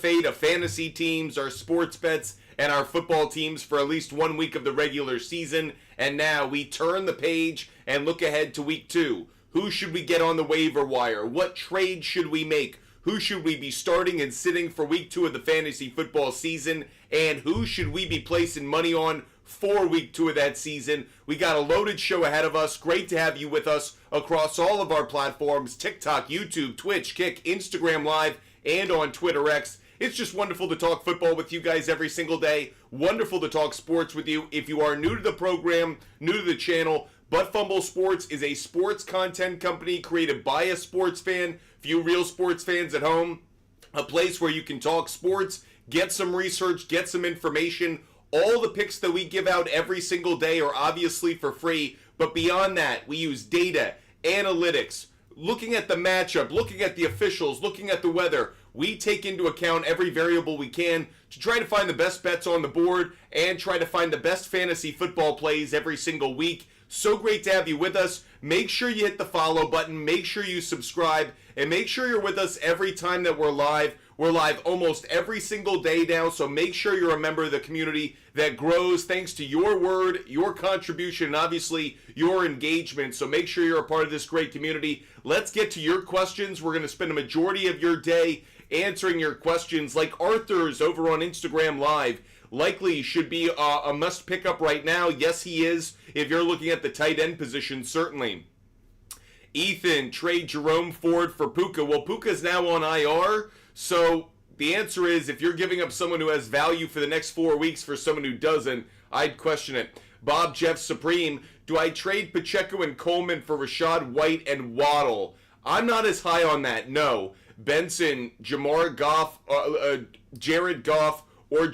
fate of fantasy teams, our sports bets, and our football teams for at least 1 week of the regular season. And now we turn the page and look ahead to week 2. Who should we get on the waiver wire? What trade should we make? Who should we be starting and sitting for week 2 of the fantasy football season? And who should we be placing money on for week 2 of that season? We got a loaded show ahead of us. Great to have you with us across all of our platforms: TikTok, YouTube, Twitch, Kick, Instagram Live, and on Twitter X. It's just wonderful to talk football with you guys every single day. Wonderful to talk sports with you. If you are new to the program, new to the channel, But Fumble Sports is a sports content company created by a sports fan. Few real sports fans at home. A place where you can talk sports, get some research, get some information. All the picks that we give out every single day are obviously for free. But beyond that, we use data, analytics, looking at the matchup, looking at the officials, looking at the weather. We take into account every variable we can to try to find the best bets on the board and try to find the best fantasy football plays every single week. So great to have you with us. Make sure you hit the follow button. Make sure you subscribe. And make sure you're with us every time that we're live. We're live almost every single day now, so make sure you're a member of the community that grows thanks to your word, your contribution, and obviously your engagement. So make sure you're a part of this great community. Let's get to your questions. We're going to spend a majority of your day answering your questions, like Arthur's over on Instagram Live. Likely should be a must pick up right now. Yes, he is. If you're looking at the tight end position, certainly. Ethan, trade Jerome Ford for Puka. Well, Puka's now on IR, so the answer is if you're giving up someone who has value for the next 4 weeks for someone who doesn't, I'd question it. Bob Jeff Supreme, do I trade Pacheco and Coleman for Rashad White and Waddle? I'm not as high on that, no. Benson, Jared Goff, or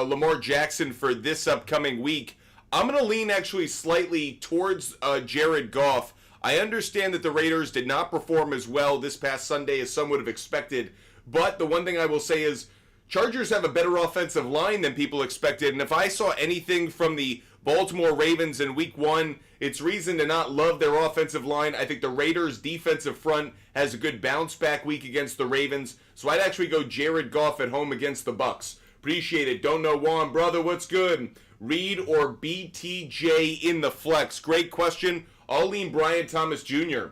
Lamar Jackson for this upcoming week. I'm going to lean actually slightly towards Jared Goff. I understand that the Raiders did not perform as well this past Sunday as some would have expected, but the one thing I will say is Chargers have a better offensive line than people expected, and if I saw anything from the Baltimore Ravens in week 1, it's reason to not love their offensive line. I think the Raiders' defensive front has a good bounce-back week against the Ravens, so I'd actually go Jared Goff at home against the Bucs. Appreciate it. Don't know Juan, brother, what's good? Reed or BTJ in the flex? Great question. I'll lean Brian Thomas Jr.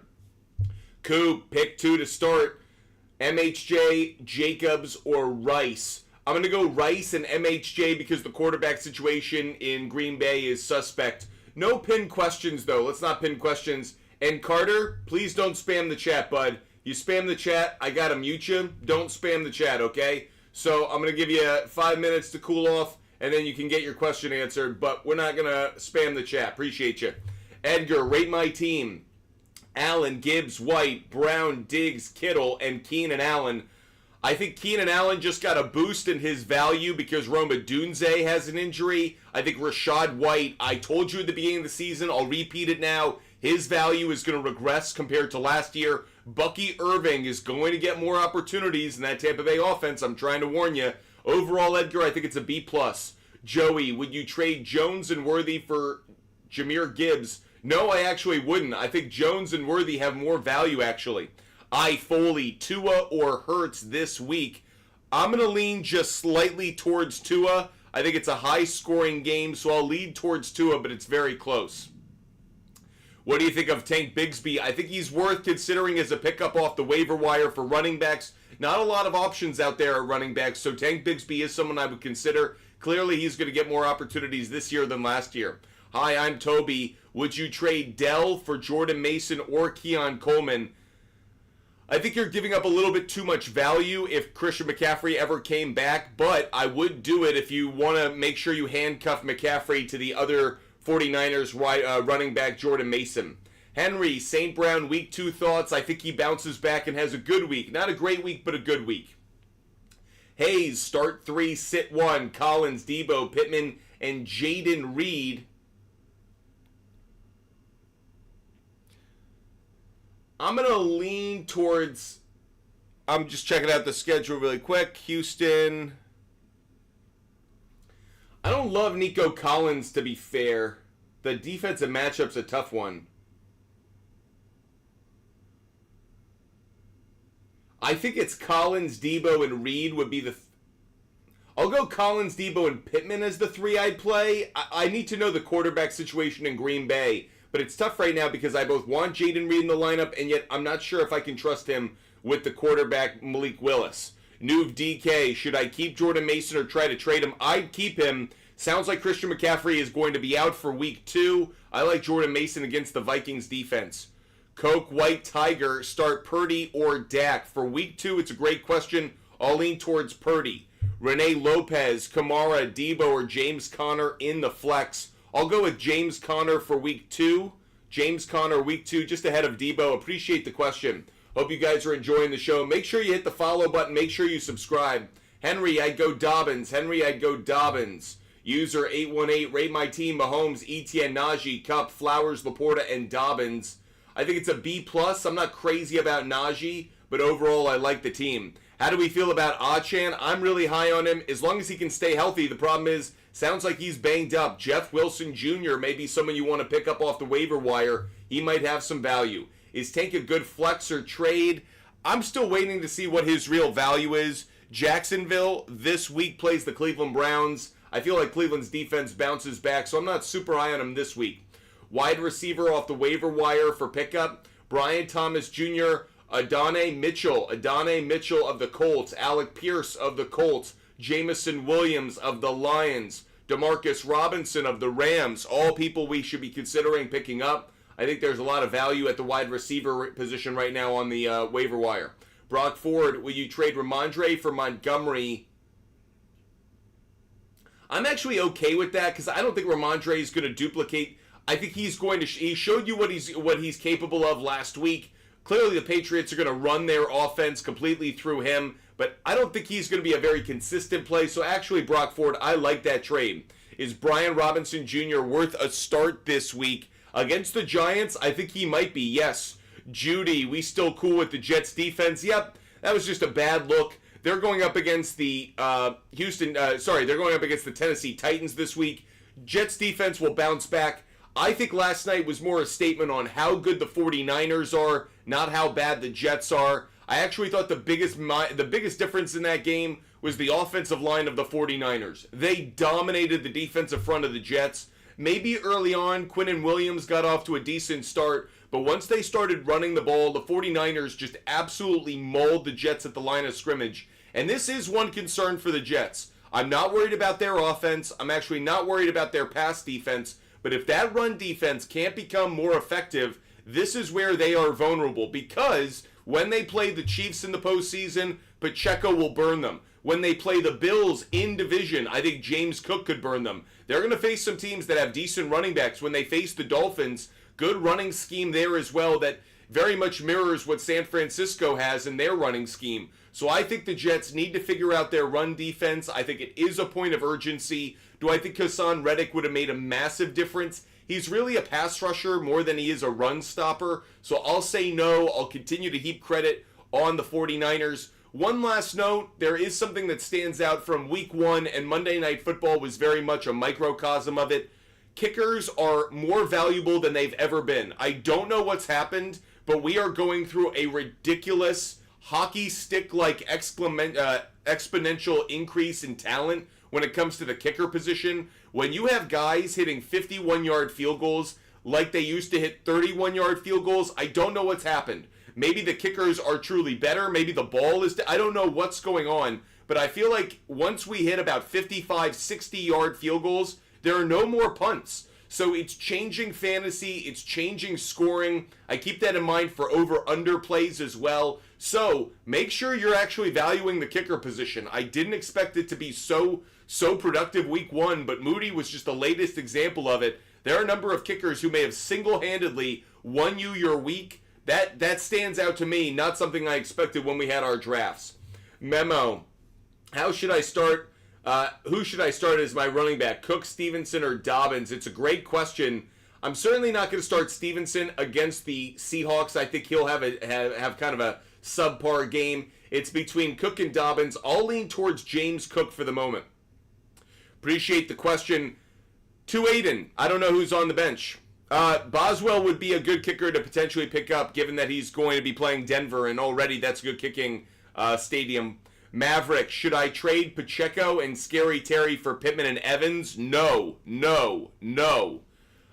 Coop, pick 2 to start. MHJ, Jacobs, or Rice? I'm going to go Rice and MHJ because the quarterback situation in Green Bay is suspect. No pin questions, though. Let's not pin questions. And Carter, please don't spam the chat, bud. You spam the chat, I got to mute you. Don't spam the chat, okay? So I'm going to give you 5 minutes to cool off, and then you can get your question answered. But we're not going to spam the chat. Appreciate you. Edgar, rate my team. Allen, Gibbs, White, Brown, Diggs, Kittle, and Keenan Allen. I think Keenan Allen just got a boost in his value because Roma Dunze has an injury. I think Rashad White, I told you at the beginning of the season, I'll repeat it now, his value is going to regress compared to last year. Bucky Irving is going to get more opportunities in that Tampa Bay offense. I'm trying to warn you. Overall, Edgar, I think it's a B+. Joey, would you trade Jones and Worthy for Jahmyr Gibbs? No, I actually wouldn't. I think Jones and Worthy have more value, actually. Foley, Tua, or Hurts this week. I'm going to lean just slightly towards Tua. I think it's a high-scoring game, so I'll lead towards Tua, but it's very close. What do you think of Tank Bigsby? I think he's worth considering as a pickup off the waiver wire for running backs. Not a lot of options out there at running backs, so Tank Bigsby is someone I would consider. Clearly, he's going to get more opportunities this year than last year. Hi, I'm Toby. Would you trade Dell for Jordan Mason or Keon Coleman? I think you're giving up a little bit too much value if Christian McCaffrey ever came back, but I would do it if you want to make sure you handcuff McCaffrey to the other 49ers running back Jordan Mason. Henry, St. Brown, week 2 thoughts. I think he bounces back and has a good week. Not a great week, but a good week. Hayes, start 3, sit 1. Collins, Debo, Pittman, and Jaden Reed. I'm going to lean towards, I'm just checking out the schedule really quick. Houston. I don't love Nico Collins, to be fair. The defensive matchup's a tough one. I think it's Collins, Debo, and Reed would be I'll go Collins, Debo, and Pittman as the three I'd play. I need to know the quarterback situation in Green Bay, but it's tough right now because I both want Jaden Reed in the lineup, and yet I'm not sure if I can trust him with the quarterback Malik Willis. Nuve DK, should I keep Jordan Mason or try to trade him? I'd keep him. Sounds like Christian McCaffrey is going to be out for week 2. I like Jordan Mason against the Vikings defense. Coke White Tiger, start Purdy or Dak? For week 2, it's a great question. I'll lean towards Purdy. Renee Lopez, Kamara, Debo, or James Conner in the flex. I'll go with James Conner for week 2. James Conner week 2, just ahead of Debo. Appreciate the question. Hope you guys are enjoying the show. Make sure you hit the follow button. Make sure you subscribe. Henry, I'd go Dobbins. Henry, I'd go Dobbins. User 818, rate my team. Mahomes, Etienne, Najee, Kupp, Flowers, Laporta, and Dobbins. I think it's a B+. I'm not crazy about Najee, but overall I like the team. How do we feel about Achan? I'm really high on him as long as he can stay healthy. The problem is, sounds like he's banged up. Jeff Wilson Jr. may be someone you want to pick up off the waiver wire. He might have some value. Is Tank a good flex or trade? I'm still waiting to see what his real value is. Jacksonville this week plays the Cleveland Browns. I feel like Cleveland's defense bounces back, so I'm not super high on him this week. Wide receiver off the waiver wire for pickup. Brian Thomas Jr., Adonai Mitchell of the Colts, Alec Pierce of the Colts, Jamison Williams of the Lions, Demarcus Robinson of the Rams, all people we should be considering picking up. I think there's a lot of value at the wide receiver position right now on the waiver wire. Brock Ford, will you trade Ramondre for Montgomery? I'm actually okay with that because I don't think Ramondre is going to duplicate. I think he's going to. He showed you what he's capable of last week. Clearly, the Patriots are going to run their offense completely through him, but I don't think he's going to be a very consistent play. So actually, Brock Ford, I like that trade. Is Brian Robinson Jr. worth a start this week against the Giants? I think he might be. Yes. Judy, we still cool with the Jets defense? Yep, that was just a bad look. They're going up against the they're going up against the Tennessee Titans this week. Jets defense will bounce back. I think last night was more a statement on how good the 49ers are, not how bad the Jets are. I actually thought the biggest difference in that game was the offensive line of the 49ers. They dominated the defensive front of the Jets. Maybe early on, Quinnen Williams got off to a decent start, but once they started running the ball, the 49ers just absolutely mauled the Jets at the line of scrimmage. And this is one concern for the Jets. I'm not worried about their offense. I'm actually not worried about their pass defense. But if that run defense can't become more effective, this is where they are vulnerable. Because when they play the Chiefs in the postseason, Pacheco will burn them. When they play the Bills in division, I think James Cook could burn them. They're going to face some teams that have decent running backs. When they face the Dolphins, good running scheme there as well that very much mirrors what San Francisco has in their running scheme. So I think the Jets need to figure out their run defense. I think it is a point of urgency. Do I think Hassan Reddick would have made a massive difference? He's really a pass rusher more than he is a run stopper. So I'll say no. I'll continue to heap credit on the 49ers. One last note, there is something that stands out from week 1, and Monday Night Football was very much a microcosm of it. Kickers are more valuable than they've ever been. I don't know what's happened, but we are going through a ridiculous hockey stick-like exponential increase in talent when it comes to the kicker position. When you have guys hitting 51-yard field goals like they used to hit 31-yard field goals, I don't know what's happened. Maybe the kickers are truly better. Maybe the ball is... I don't know what's going on, but I feel like once we hit about 55, 60-yard field goals, there are no more punts. So it's changing fantasy. It's changing scoring. I keep that in mind for over-under plays as well. So make sure you're actually valuing the kicker position. I didn't expect it to be so productive week 1, but Moody was just the latest example of it. There are a number of kickers who may have single-handedly won you your week. That stands out to me, not something I expected when we had our drafts. Memo, how should I start? Who should I start as my running back? Cook, Stevenson, or Dobbins? It's a great question. I'm certainly not going to start Stevenson against the Seahawks. I think he'll have kind of a subpar game. It's between Cook and Dobbins. I'll lean towards James Cook for the moment. Appreciate the question. To Aiden, I don't know who's on the bench. Boswell would be a good kicker to potentially pick up, given that he's going to be playing Denver, and already that's a good kicking stadium. Maverick, should I trade Pacheco and Scary Terry for Pittman and Evans? No, no, no.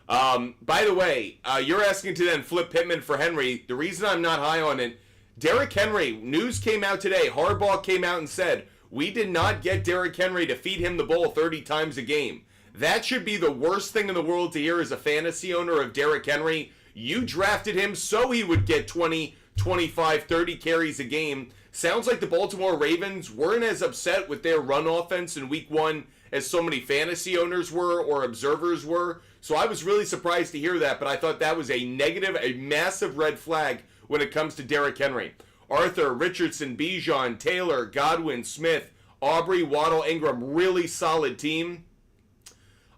By the way, you're asking to then flip Pittman for Henry. The reason I'm not high on it, Derrick Henry, news came out today. Harbaugh came out and said, we did not get Derrick Henry to feed him the ball 30 times a game. That should be the worst thing in the world to hear as a fantasy owner of Derrick Henry. You drafted him so he would get 20, 25, 30 carries a game. Sounds like the Baltimore Ravens weren't as upset with their run offense in week 1 as so many fantasy owners were or observers were. So I was really surprised to hear that, but I thought that was a negative, a massive red flag when it comes to Derrick Henry. Arthur, Richardson, Bijan, Taylor, Godwin, Smith, Aubrey, Waddle, Ingram, really solid team.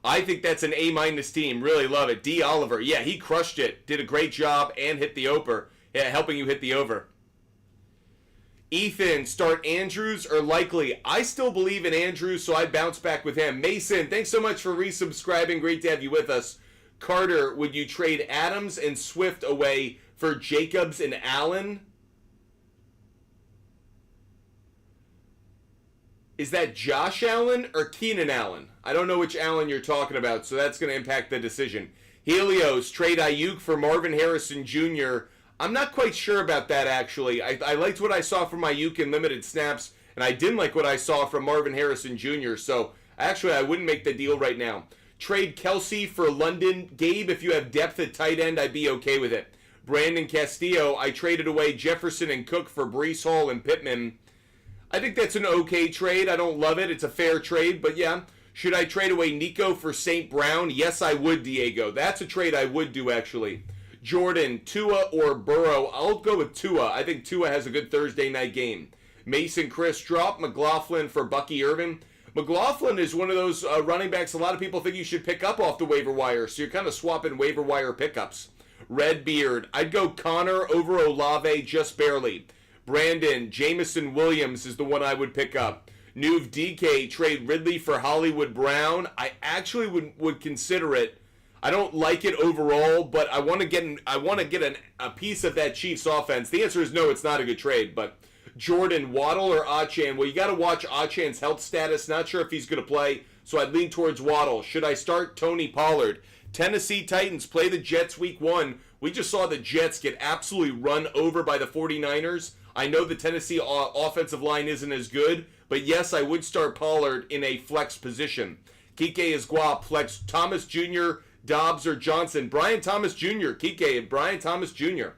I think that's an A- team. Really love it. D. Oliver, yeah, he crushed it. Did a great job and hit the over. Yeah, helping you hit the over. Ethan, start Andrews or Likely? I still believe in Andrews, so I'd bounce back with him. Mason, thanks so much for resubscribing. Great to have you with us. Carter, would you trade Adams and Swift away for Jacobs and Allen? Is that Josh Allen or Keenan Allen? I don't know which Allen you're talking about, so that's going to impact the decision. Helios, trade Ayuk for Marvin Harrison Jr. I'm not quite sure about that, actually. I liked what I saw from Ayuk in limited snaps, and I didn't like what I saw from Marvin Harrison Jr., so actually I wouldn't make the deal right now. Trade Kelsey for London. Gabe, if you have depth at tight end, I'd be okay with it. Brandon Castillo, I traded away Jefferson and Cook for Breece Hall and Pittman. I think that's an okay trade. I don't love it. It's a fair trade, but yeah. Should I trade away Nico for St. Brown? Yes, I would, Diego. That's a trade I would do, actually. Jordan, Tua or Burrow? I'll go with Tua. I think Tua has a good Thursday night game. Mason, Chris, drop McLaughlin for Bucky Irvin. McLaughlin is one of those running backs a lot of people think you should pick up off the waiver wire, so you're kind of swapping waiver wire pickups. Redbeard, I'd go Connor over Olave just barely. Brandon, Jamison Williams is the one I would pick up. Nuve DK, trade Ridley for Hollywood Brown. I actually would consider it. I don't like it overall, but I want to get a piece of that Chiefs offense. The answer is no, it's not a good trade. But Jordan, Waddle or Achane? Well, you got to watch Achane's health status. Not sure if he's going to play, so I'd lean towards Waddle. Should I start Tony Pollard? Tennessee Titans play the Jets week 1. We just saw the Jets get absolutely run over by the 49ers. I know the Tennessee offensive line isn't as good, but yes, I would start Pollard in a flex position. Kike is guap, flex Thomas Jr., Dobbs or Johnson. Brian Thomas Jr., Kike and Brian Thomas Jr.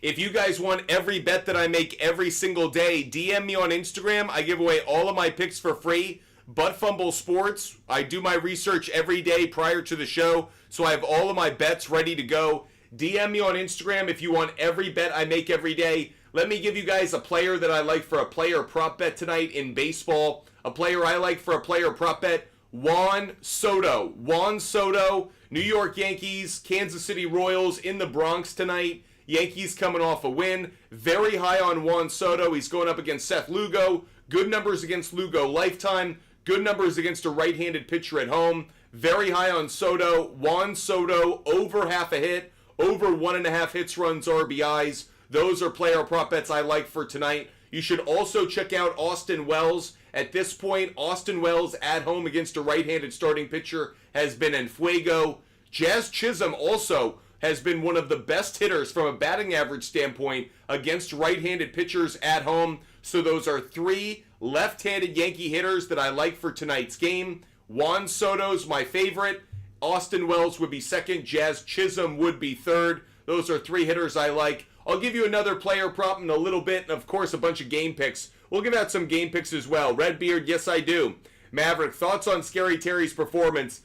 If you guys want every bet that I make every single day, DM me on Instagram. I give away all of my picks for free. Butt Fumble Sports. I do my research every day prior to the show, so I have all of my bets ready to go. DM me on Instagram if you want every bet I make every day. Let me give you guys a player that I like for a player prop bet tonight in baseball. A player I like for a player prop bet, Juan Soto. Juan Soto, New York Yankees, Kansas City Royals in the Bronx tonight. Yankees coming off a win. Very high on Juan Soto. He's going up against Seth Lugo. Good numbers against Lugo lifetime. Good numbers against a right-handed pitcher at home. Very high on Soto. Juan Soto, over half a hit. Over 1.5 hits, runs, RBIs. Those are player prop bets I like for tonight. You should also check out Austin Wells. At this point, Austin Wells at home against a right-handed starting pitcher has been en fuego. Jazz Chisholm also has been one of the best hitters from a batting average standpoint against right-handed pitchers at home. So those are 3 left-handed Yankee hitters that I like for tonight's game. Juan Soto's my favorite. Austin Wells would be second. Jazz Chisholm would be third. Those are 3 hitters I like. I'll give you another player prop in a little bit, and of course a bunch of game picks. We'll give out some game picks as well. Redbeard, yes I do. Maverick, thoughts on Scary Terry's performance?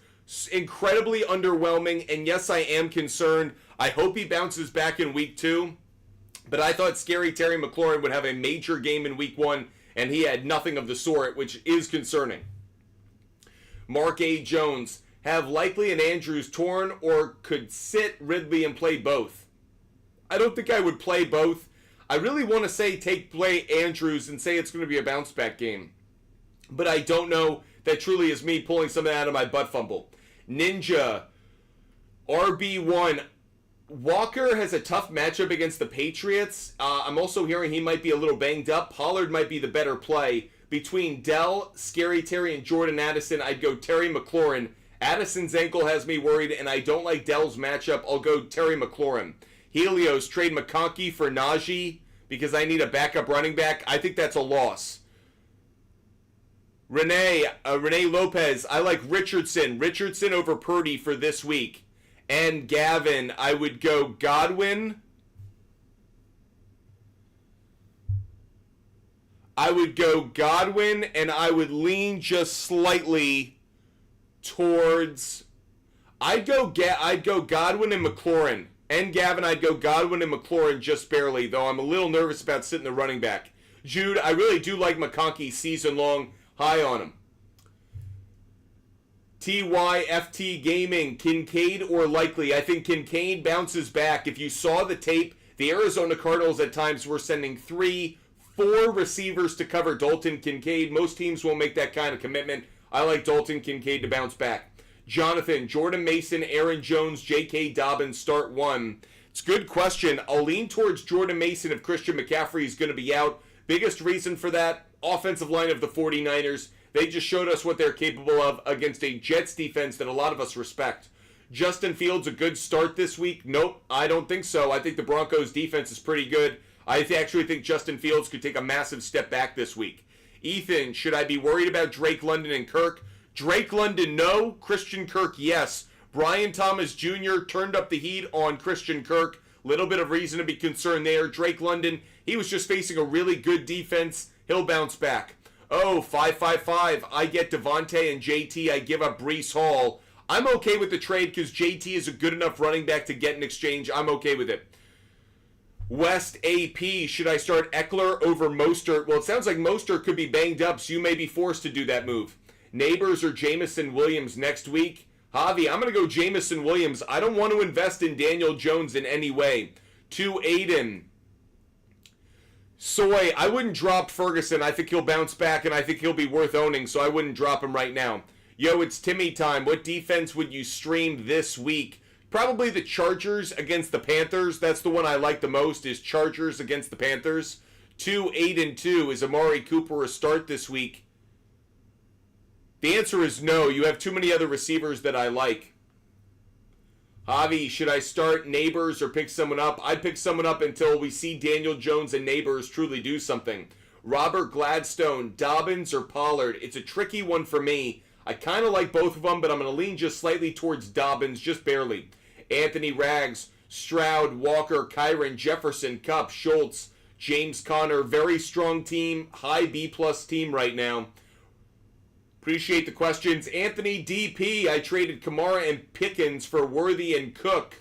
Incredibly underwhelming, and yes, I am concerned. I hope he bounces back in week 2, but I thought Scary Terry McLaurin would have a major game in week 1, and he had nothing of the sort, which is concerning. Mark A. Jones, have Likely and Andrews torn, or could sit Ridley and play both? I don't think I would play both. I really want to say play Andrews and say it's going to be a bounce back game, but I don't know. That truly is me pulling something out of my butt fumble. Ninja, RB1. Walker has a tough matchup against the Patriots. I'm also hearing he might be a little banged up. Pollard might be the better play. Between Dell, Scary Terry, and Jordan Addison, I'd go Terry McLaurin. Addison's ankle has me worried, and I don't like Dell's matchup. I'll go Terry McLaurin. Helios, trade McConkey for Najee because I need a backup running back. I think that's a loss. Renee Lopez, I like Richardson. Richardson over Purdy for this week. And Gavin, I would go Godwin. And I would lean just slightly towards. I'd go Godwin and McLaurin. And Gavin, I'd go Godwin and McLaurin just barely, though I'm a little nervous about sitting the running back. Jude, I really do like McConkey season long. High on him. TYFT Gaming, Kincaid or Likely? I think Kincaid bounces back. If you saw the tape, the Arizona Cardinals at times were sending 3-4 receivers to cover Dalton Kincaid. Most teams won't make that kind of commitment. I like Dalton Kincaid to bounce back. Jonathan, Jordan Mason, Aaron Jones, J.K. Dobbins, start one. It's a good question. I'll lean towards Jordan Mason if Christian McCaffrey is going to be out. Biggest reason for that, offensive line of the 49ers. They just showed us what they're capable of against a Jets defense that a lot of us respect. Justin Fields, a good start this week? Nope, I don't think so. I think the Broncos defense is pretty good. I actually think Justin Fields could take a massive step back this week. Ethan, should I be worried about Drake London and Kirk? Drake London, no. Christian Kirk, yes. Brian Thomas Jr. turned up the heat on Christian Kirk. Little bit of reason to be concerned there. Drake London, he was just facing a really good defense. He'll bounce back. Oh, 555. I get Devontae and JT. I give up Breece Hall. I'm okay with the trade because JT is a good enough running back to get in exchange. I'm okay with it. West AP, should I start Eckler over Mostert? Well, it sounds like Mostert could be banged up, so you may be forced to do that move. Neighbors or Jamison Williams next week? Javi, I'm going to go Jamison Williams. I don't want to invest in Daniel Jones in any way. To Aiden. Soy, I wouldn't drop Ferguson. I think he'll bounce back, and I think he'll be worth owning, so I wouldn't drop him right now. Yo, it's Timmy time. What defense would you stream this week? Probably the Chargers against the Panthers. That's the one I like the most, is Chargers against the Panthers. 2-8-2. Is Amari Cooper a start this week? The answer is no. You have too many other receivers that I like. Javi, should I start Neighbors or pick someone up? I'd pick someone up until we see Daniel Jones and Neighbors truly do something. Robert Gladstone, Dobbins or Pollard? It's a tricky one for me. I kind of like both of them, but I'm going to lean just slightly towards Dobbins, just barely. Anthony Rags, Stroud, Walker, Kyron, Jefferson, Kupp, Schultz, James Conner. Very strong team, high B-plus team right now. Appreciate the questions. Anthony DP, I traded Kamara and Pickens for Worthy and Cook.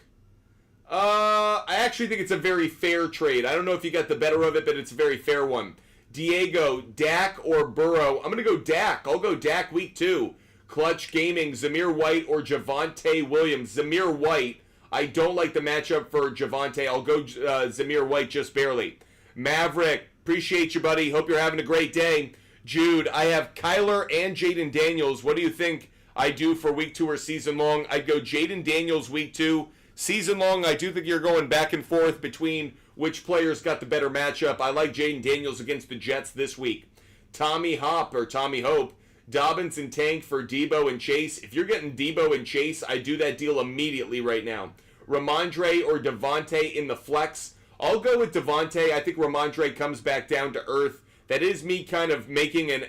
I actually think it's a very fair trade. I don't know if you got the better of it, but it's a very fair one. Diego, Dak or Burrow? I'm going to go Dak. I'll go Dak week 2. Clutch Gaming, Zamir White or Javonte Williams? Zamir White. I don't like the matchup for Javonte. I'll go Zamir White just barely. Maverick, appreciate you, buddy. Hope you're having a great day. Jude, I have Kyler and Jaden Daniels. What do you think I do for week 2 or season long? I'd go Jaden Daniels week 2. Season long, I do think you're going back and forth between which players got the better matchup. I like Jaden Daniels against the Jets this week. Tommy Hop or Tommy Hope, Dobbins and Tank for Debo and Chase. If you're getting Debo and Chase, I do that deal immediately right now. Ramondre or Devontae in the flex? I'll go with Devontae. I think Ramondre comes back down to earth. That is me kind of making an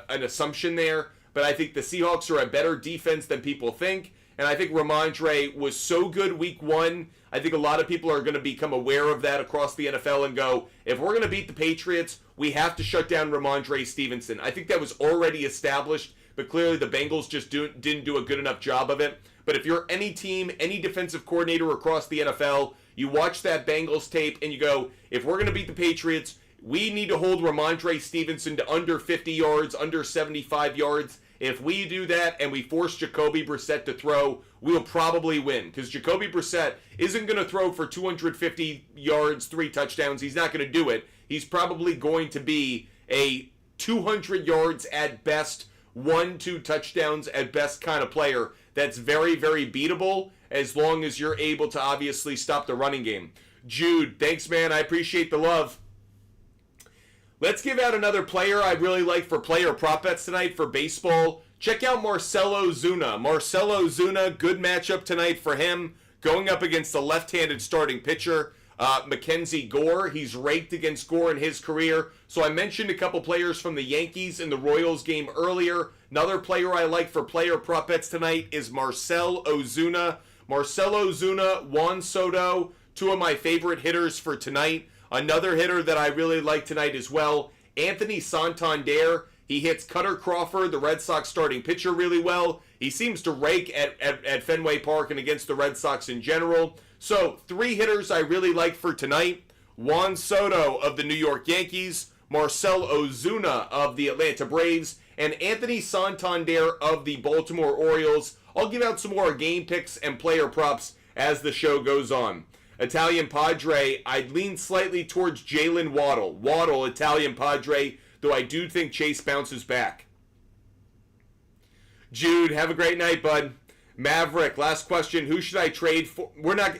assumption there, but I think the Seahawks are a better defense than people think, and I think Ramondre was so good week 1. I think a lot of people are going to become aware of that across the NFL and go, if we're going to beat the Patriots, we have to shut down Ramondre Stevenson. I think that was already established, but clearly the Bengals just didn't do a good enough job of it. But if you're any team, any defensive coordinator across the NFL, you watch that Bengals tape and you go, if we're going to beat the Patriots, we need to hold Ramondre Stevenson to under 50 yards, under 75 yards. If we do that and we force Jacoby Brissett to throw, we'll probably win. Because Jacoby Brissett isn't going to throw for 250 yards, 3 touchdowns. He's not going to do it. He's probably going to be a 200 yards at best, 1-2 touchdowns at best kind of player that's very, very beatable. as long as you're able to obviously stop the running game. Jude, thanks, man. I appreciate the love. Let's give out another player I really like for player prop bets tonight for baseball. Check out Marcell Ozuna. Marcell Ozuna, good matchup tonight for him, going up against the left-handed starting pitcher, Mackenzie Gore. He's raked against Gore in his career. So I mentioned a couple players from the Yankees in the Royals game earlier. Another player I like for player prop bets tonight is Marcell Ozuna. Marcell Ozuna, Juan Soto, two of my favorite hitters for tonight. Another hitter that I really like tonight as well, Anthony Santander. He hits Cutter Crawford, the Red Sox starting pitcher, really well. He seems to rake at Fenway Park and against the Red Sox in general. So, three hitters I really like for tonight. Juan Soto of the New York Yankees, Marcell Ozuna of the Atlanta Braves, and Anthony Santander of the Baltimore Orioles. I'll give out some more game picks and player props as the show goes on. Italian Padre, I'd lean slightly towards Jalen Waddle. Waddle, Italian Padre, though I do think Chase bounces back. Jude, have a great night, bud. Maverick, last question. Who should I trade for?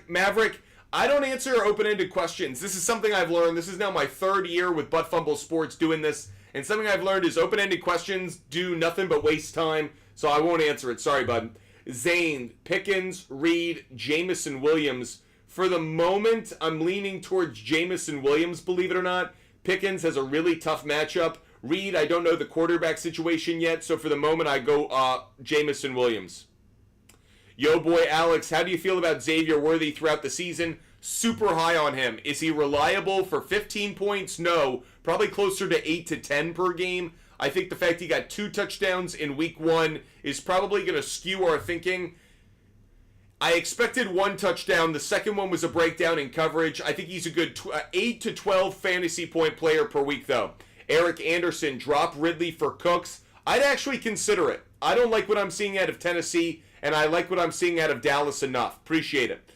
Maverick, I don't answer open-ended questions. This is something I've learned. This is now my third year with Butt Fumble Sports doing this. And something I've learned is open-ended questions do nothing but waste time. So I won't answer it. Sorry, bud. Zane, Pickens, Reed, Jamison Williams. For the moment, I'm leaning towards Jamison Williams, believe it or not. Pickens has a really tough matchup. Reed, I don't know the quarterback situation yet, so for the moment, I go Jamison Williams. Yo, boy, Alex, how do you feel about Xavier Worthy throughout the season? Super high on him. Is he reliable for 15 points? No. Probably closer to 8 to 10 per game. I think the fact he got 2 touchdowns in week 1 is probably going to skew our thinking. I expected 1 touchdown. The second one was a breakdown in coverage. I think he's a good 8 to 12 fantasy point player per week, though. Eric Anderson, drop Ridley for Cooks. I'd actually consider it. I don't like what I'm seeing out of Tennessee, and I like what I'm seeing out of Dallas enough. Appreciate it.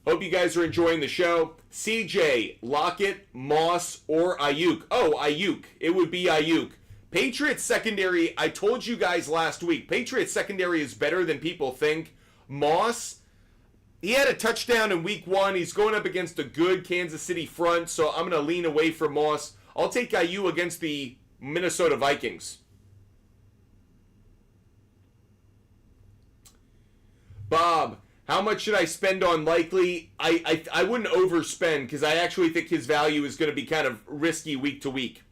Hope you guys are enjoying the show. CJ, Lockett, Moss, or Ayuk. Oh, Ayuk. It would be Ayuk. Patriots secondary, I told you guys last week, Patriots secondary is better than people think. Moss, he had a touchdown in week 1. He's going up against a good Kansas City front, so I'm going to lean away from Moss. I'll take Ayuk against the Minnesota Vikings. Bob, how much should I spend on Likely? I wouldn't overspend because I actually think his value is going to be kind of risky week to week.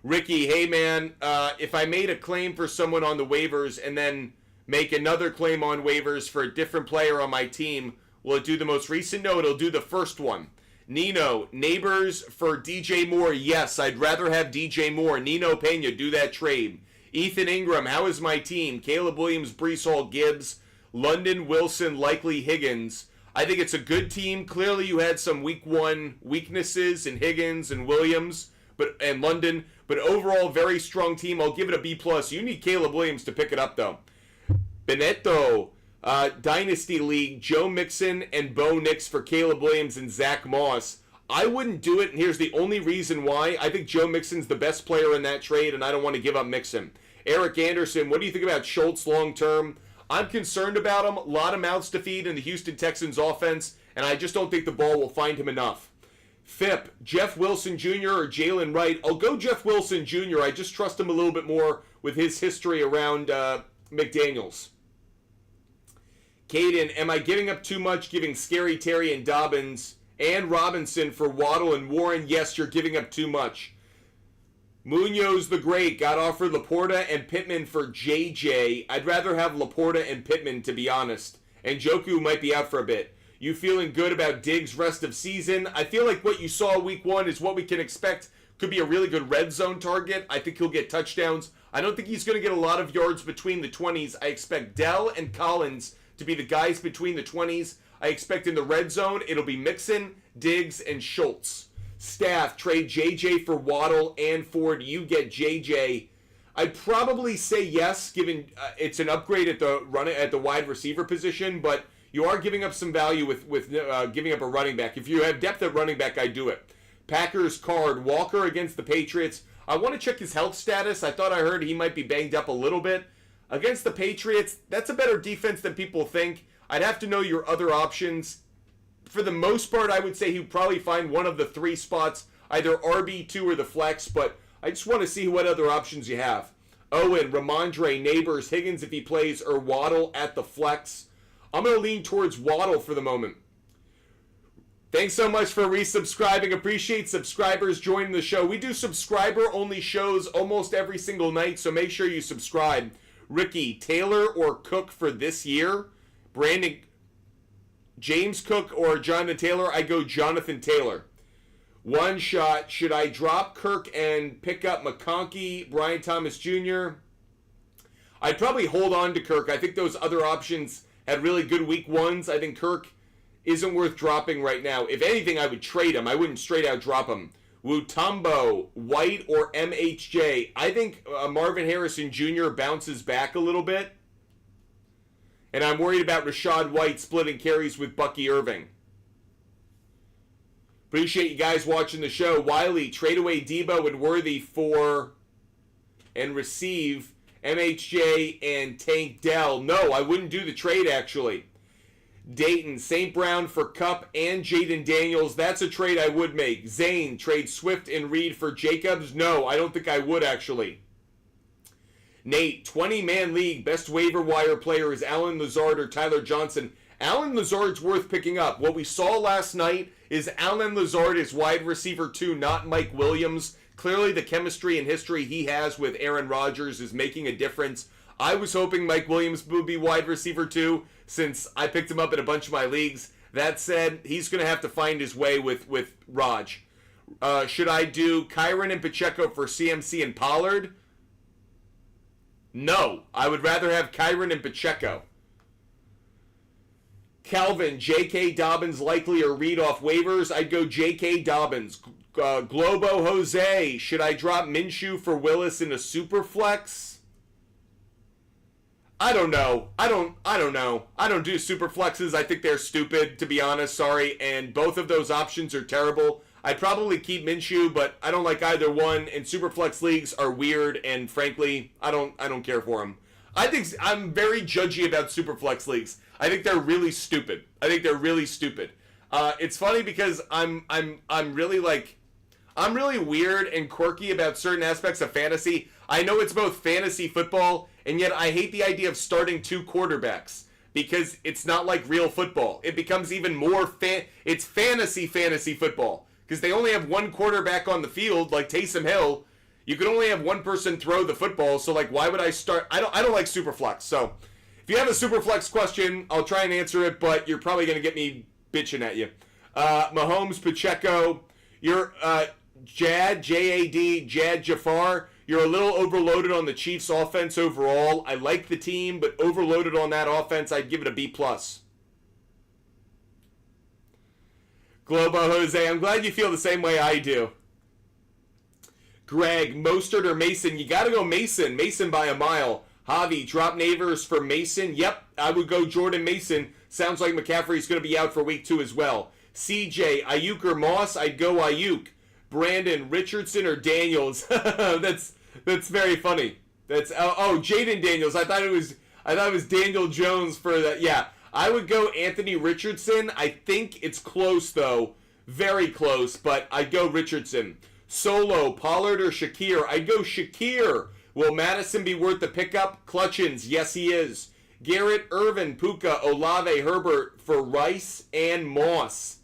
Ricky, hey man, if I made a claim for someone on the waivers and then make another claim on waivers for a different player on my team, will it do the most recent? No, it'll do the first one. Nino, Neighbors for DJ Moore. Yes, I'd rather have DJ Moore. Nino Pena, do that trade. Ethan Ingram, how is my team? Caleb Williams, Breece Hall, Gibbs, London, Wilson, Likely, Higgins. I think it's a good team. Clearly you had some week 1 weaknesses in Higgins and Williams and London, but overall very strong team. I'll give it a B+. You need Caleb Williams to pick it up though. Beneto, Dynasty League, Joe Mixon and Bo Nix for Caleb Williams and Zach Moss. I wouldn't do it, and here's the only reason why. I think Joe Mixon's the best player in that trade, and I don't want to give up Mixon. Eric Anderson, what do you think about Schultz long term? I'm concerned about him. A lot of mouths to feed in the Houston Texans offense, and I just don't think the ball will find him enough. Phip, Jeff Wilson Jr. or Jalen Wright? I'll go Jeff Wilson Jr. I just trust him a little bit more with his history around McDaniels. Caden, am I giving up too much giving Scary Terry and Dobbins and Robinson for Waddle and Warren? Yes, you're giving up too much. Munoz the Great got offered Laporta and Pittman for JJ. I'd rather have Laporta and Pittman, to be honest. And Njoku might be out for a bit. You feeling good about Diggs' rest of season? I feel like what you saw week 1 is what we can expect. Could be a really good red zone target. I think he'll get touchdowns. I don't think he's going to get a lot of yards between the 20s. I expect Dell and Collins to be the guys between the 20s. I expect in the red zone, it'll be Mixon, Diggs, and Schultz. Staff, trade JJ for Waddle and Ford. You get JJ. I'd probably say yes, given it's an upgrade at the wide receiver position, but you are giving up some value with giving up a running back. If you have depth at running back, I'd do it. Packers card, Walker against the Patriots. I want to check his health status. I thought I heard he might be banged up a little bit. Against the Patriots, that's a better defense than people think. I'd have to know your other options. For the most part, I would say he'd probably find one of the 3 spots, either RB2 or the flex, but I just want to see what other options you have. Owen, Ramondre, Neighbors, Higgins if he plays, or Waddle at the flex. I'm going to lean towards Waddle for the moment. Thanks so much for resubscribing. Appreciate subscribers joining the show. We do subscriber-only shows almost every single night, so make sure you subscribe. Ricky, Taylor or Cook for this year? Brandon, James Cook or Jonathan Taylor? I go Jonathan Taylor. One shot. Should I drop Kirk and pick up McConkey, Brian Thomas Jr.? I'd probably hold on to Kirk. I think those other options had really good week ones. I think Kirk isn't worth dropping right now. If anything, I would trade him. I wouldn't straight out drop him. Wutombo, White, or MHJ? I think Marvin Harrison Jr. bounces back a little bit. And I'm worried about Rashad White splitting carries with Bucky Irving. Appreciate you guys watching the show. Wiley, trade away Debo and Worthy for and receive MHJ and Tank Dell. No, I wouldn't do the trade, actually. Dayton, St. Brown for Kupp and Jaden Daniels. That's a trade I would make. Zane, trade Swift and Reed for Jacobs. No, I don't think I would, actually. Nate, 20-man league. Best waiver wire player is Allen Lazard or Tyler Johnson. Allen Lazard's worth picking up. What we saw last night is Allen Lazard is wide receiver 2, not Mike Williams. Clearly the chemistry and history he has with Aaron Rodgers is making a difference. I was hoping Mike Williams would be wide receiver 2 since I picked him up in a bunch of my leagues. That said, he's going to have to find his way with Raj. Should I do Kyron and Pacheco for CMC and Pollard? No. I would rather have Kyron and Pacheco. Calvin, J.K. Dobbins likely or read off waivers? I'd go J.K. Dobbins. Globo Jose, should I drop Minshew for Willis in a super flex? I don't know. I don't know. I don't do super flexes. I think they're stupid, to be honest. Sorry. And both of those options are terrible. I'd probably keep Minshew, but I don't like either one. And super flex leagues are weird, and frankly, I don't care for them. I'm very judgy about super flex leagues. I think they're really stupid. It's funny because I'm really weird and quirky about certain aspects of fantasy. I know it's both fantasy football, and yet I hate the idea of starting 2 quarterbacks because it's not like real football. It becomes even more it's fantasy football because they only have 1 quarterback on the field, like Taysom Hill. You can only have 1 person throw the football, so like why would I start? I don't like Superflex. So if you have a Superflex question, I'll try and answer it, but you're probably going to get me bitching at you. Mahomes, Pacheco, you're Jad Jafar. You're a little overloaded on the Chiefs' offense overall. I like the team, but overloaded on that offense, I'd give it a B+. Globo Jose, I'm glad you feel the same way I do. Greg, Mostert or Mason? You got to go Mason. Mason by a mile. Javi, drop Neighbors for Mason. Yep, I would go Jordan Mason. Sounds like McCaffrey's going to be out for week 2 as well. CJ, Ayuk or Moss? I'd go Ayuk. Brandon, Richardson or Daniels? That's very funny. Jaden Daniels. I thought it was Daniel Jones for that. Yeah, I would go Anthony Richardson. I think it's close though, very close. But I'd go Richardson. Solo, Pollard or Shakir? I'd go Shakir. Will Madison be worth the pickup? Clutchins, yes he is. Garrett, Irvin, Puka, Olave, Herbert for Rice and Moss.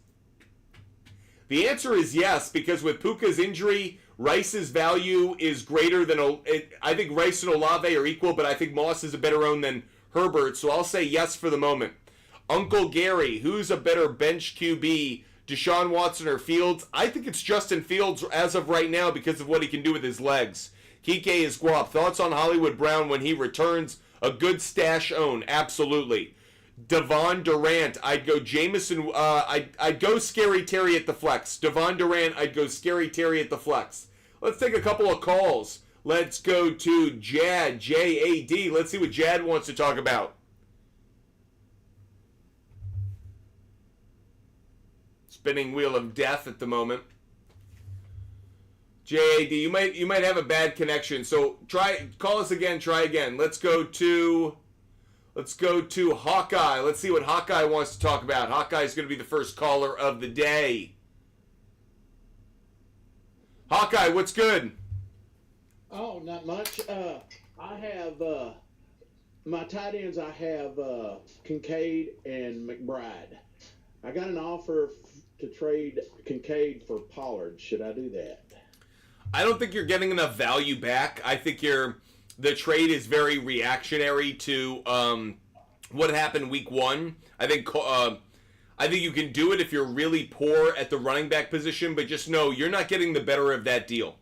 The answer is yes, because with Puka's injury, Rice's value is greater than... I think Rice and Olave are equal, but I think Moss is a better own than Herbert, so I'll say yes for the moment. Uncle Gary, who's a better bench QB, Deshaun Watson or Fields? I think it's Justin Fields as of right now because of what he can do with his legs. Kike is Guap. Thoughts on Hollywood Brown when he returns? A good stash own, absolutely. Devon Durant, I'd go Jameson. I'd go Scary Terry at the flex. Devon Durant, I'd go Scary Terry at the flex. Let's take a couple of calls. Let's go to Jad, J-A-D. Let's see what Jad wants to talk about. Spinning wheel of death at the moment. J-A-D, you might have a bad connection. So call us again, try again. Let's go to Let's go to Hawkeye. Let's see what Hawkeye wants to talk about. Hawkeye is going to be the first caller of the day. Hawkeye, what's good? Oh, not much. I have my tight ends. I have Kincaid and McBride. I got an offer to trade Kincaid for Pollard. Should I do that? I don't think you're getting enough value back. I think the trade is very reactionary to what happened week one. I think you can do it if you're really poor at the running back position, but just know you're not getting the better of that deal.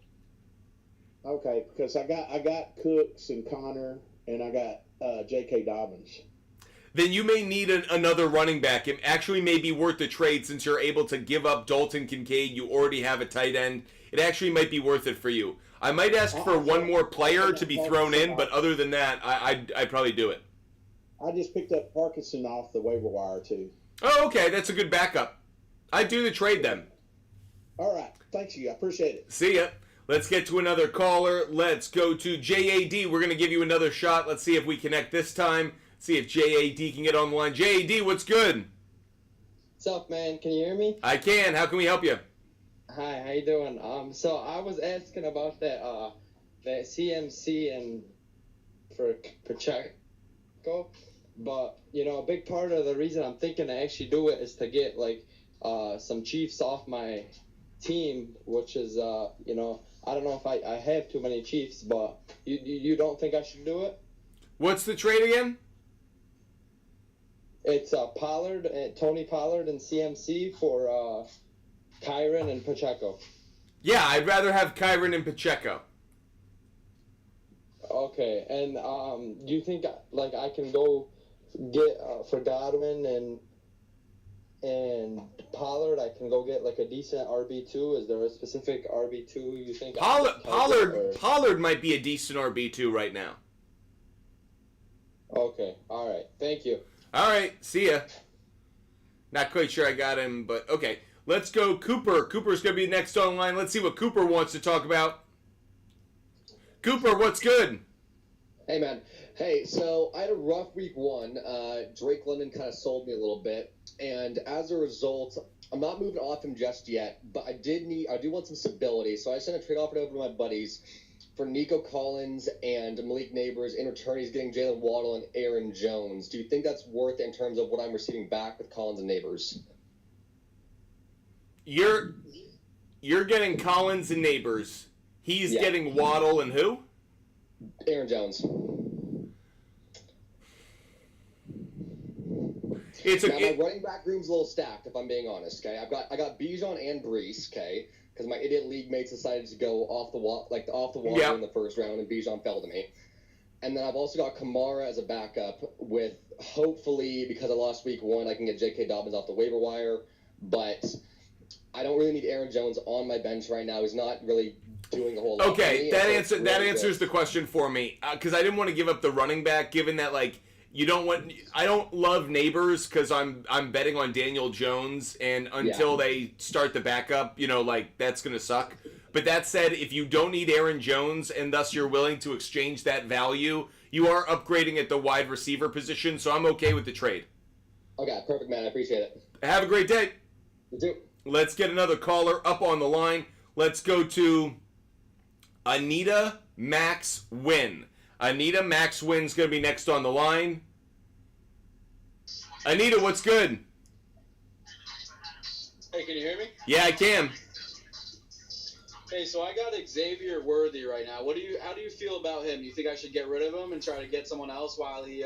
Okay, because I got Cooks and Connor, and I got J.K. Dobbins. Then you may need another running back. It actually may be worth the trade since you're able to give up Dalton Kincaid. You already have a tight end. It actually might be worth it for you. I might ask for one more player to be thrown in, but other than that, I'd probably do it. I just picked up Parkinson off the waiver wire, too. Oh, okay. That's a good backup. I'd do the trade then. All right. Thanks you. I appreciate it. See ya. Let's get to another caller. Let's go to JAD. We're going to give you another shot. Let's see if we connect this time. See if JAD can get on the line. JAD, what's good? What's up, man? Can you hear me? I can. How can we help you? Hi, how you doing? So I was asking about that CMC and for Pacheco, but a big part of the reason I'm thinking to actually do it is to get some Chiefs off my team, which is I don't know if I have too many Chiefs, but you don't think I should do it? What's the trade again? It's Tony Pollard and CMC for Kyron and Pacheco. Yeah, I'd rather have Kyron and Pacheco. Okay, and do you think I can go get for Godwin and Pollard? I can go get a decent RB2. Is there a specific RB2 you think? Pollard might be a decent RB2 right now. Okay, all right, thank you. All right, see ya. Not quite sure I got him, but okay. Let's go Cooper. Cooper's going to be next online. Let's see what Cooper wants to talk about. Cooper, what's good? Hey, man. Hey, so I had a rough week one. Drake London kind of sold me a little bit. And as a result, I'm not moving off him just yet, but I do want some stability. So I sent a trade offer over to my buddies for Nico Collins and Malik Neighbors. In return, he's getting Jalen Waddle and Aaron Jones. Do you think that's worth it in terms of what I'm receiving back with Collins and Neighbors? You're getting Collins and Neighbors. He's getting Waddle and who? Aaron Jones. My running back room's a little stacked, if I'm being honest. Okay, I got Bijan and Brees. Okay, because my idiot league mates decided to go off the wall, in the first round, and Bijan fell to me. And then I've also got Kamara as a backup. With hopefully, because I lost week one, I can get J.K. Dobbins off the waiver wire, but I don't really need Aaron Jones on my bench right now. He's not really doing a whole lot. Okay, that answers the question for me, because I didn't want to give up the running back, given that you don't want. I don't love Neighbors because I'm betting on Daniel Jones, and until they start the backup, that's gonna suck. But that said, if you don't need Aaron Jones and thus you're willing to exchange that value, you are upgrading at the wide receiver position. So I'm okay with the trade. Okay, perfect, man. I appreciate it. Have a great day. You too. Let's get another caller up on the line. Let's go to Anita Max Win. Anita Max Win's going to be next on the line. Anita, what's good? Hey, can you hear me? Yeah, I can. Hey, so I got Xavier Worthy right now. How do you feel about him? Do you think I should get rid of him and try to get someone else while he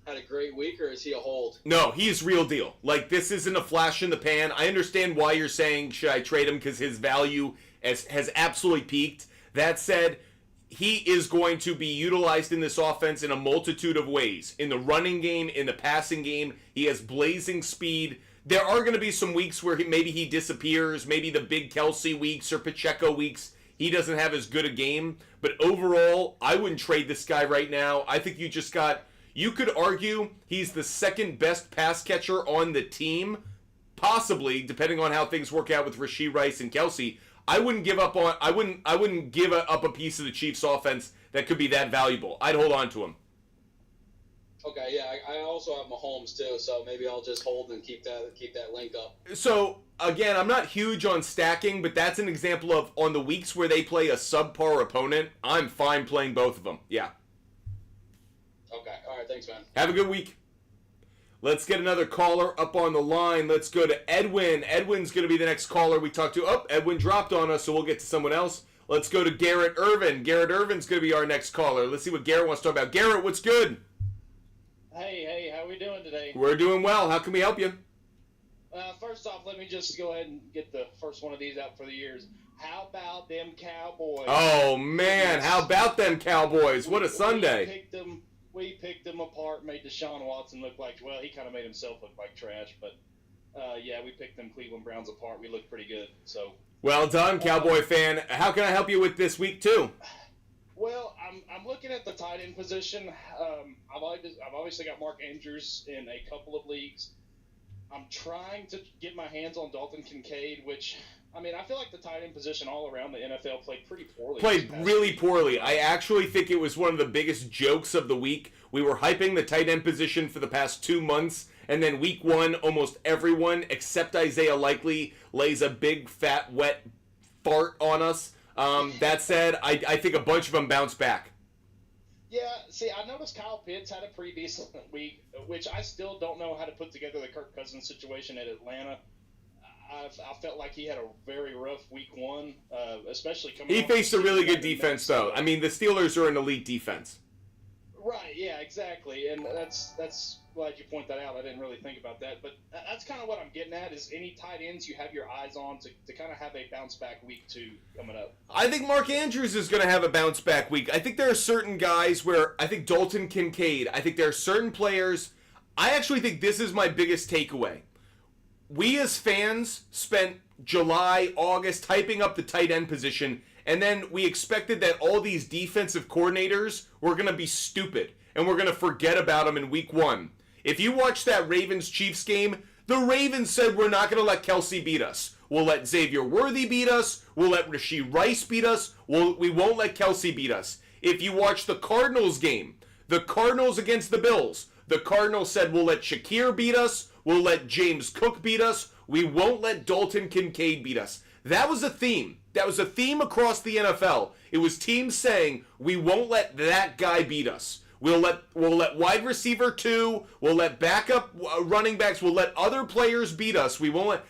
had a great week, or is he a hold? No, he's real deal. This isn't a flash in the pan. I understand why you're saying, should I trade him, because his value has absolutely peaked. That said, he is going to be utilized in this offense in a multitude of ways. In the running game, in the passing game, he has blazing speed. There are going to be some weeks where maybe he disappears, maybe the big Kelsey weeks or Pacheco weeks, he doesn't have as good a game. But overall, I wouldn't trade this guy right now. I think you could argue he's the second best pass catcher on the team, possibly, depending on how things work out with Rashee Rice and Kelsey. I wouldn't give up a piece of the Chiefs offense that could be that valuable. I'd hold on to him. Okay, yeah, I also have Mahomes too, so maybe I'll just hold and keep that link up. So again, I'm not huge on stacking, but that's an example of on the weeks where they play a subpar opponent, I'm fine playing both of them. Yeah. Okay, all right, thanks, man. Have a good week. Let's get another caller up on the line. Let's go to Edwin. Edwin's going to be the next caller we talk to. Oh, Edwin dropped on us, so we'll get to someone else. Let's go to Garrett Irvin. Garrett Irvin's going to be our next caller. Let's see what Garrett wants to talk about. Garrett, what's good? Hey, how we doing today? We're doing well. How can we help you? First off, let me just go ahead and get the first one of these out for the years. How about them Cowboys? Oh, man. How about them Cowboys? What a Sunday. We picked them apart, made Deshaun Watson look like, well, he kind of made himself look like trash, but yeah, we picked them Cleveland Browns apart. We looked pretty good. So well done, Cowboy fan. How can I help you with this week, too? Well, I'm looking at the tight end position. I've obviously got Mark Andrews in a couple of leagues. I'm trying to get my hands on Dalton Kincaid, which, I mean, I feel like the tight end position all around the NFL played pretty poorly. Played really poorly. I actually think it was one of the biggest jokes of the week. We were hyping the tight end position for the past 2 months, and then week one, almost everyone except Isaiah Likely lays a big, fat, wet fart on us. That said, I think a bunch of them bounce back. Yeah, see, I noticed Kyle Pitts had a pretty decent week, which I still don't know how to put together the Kirk Cousins situation at Atlanta. I felt like he had a very rough week one, especially coming. He faced a really good defense, though. I mean, the Steelers are an elite defense. Right. Yeah. Exactly. And that's glad you point that out. I didn't really think about that, but that's kind of what I'm getting at. Is any tight ends you have your eyes on to kind of have a bounce back week 2 coming up? I think Mark Andrews is going to have a bounce back week. I think there are certain guys where I think Dalton Kincaid. I think there are certain players. I actually think this is my biggest takeaway. We as fans spent July, August hyping up the tight end position, and then we expected that all these defensive coordinators were going to be stupid, and we're going to forget about them in week 1. If you watch that Ravens-Chiefs game, the Ravens said we're not going to let Kelsey beat us. We'll let Xavier Worthy beat us. We'll let Rashee Rice beat us. We won't let Kelsey beat us. If you watch the Cardinals game, the Cardinals against the Bills, the Cardinals said we'll let Shakir beat us. We'll let James Cook beat us. We won't let Dalton Kincaid beat us. That was a theme. That was a theme across the NFL. It was teams saying, we won't let that guy beat us. We'll let wide receiver 2, we'll let backup running backs, we'll let other players beat us. We won't let...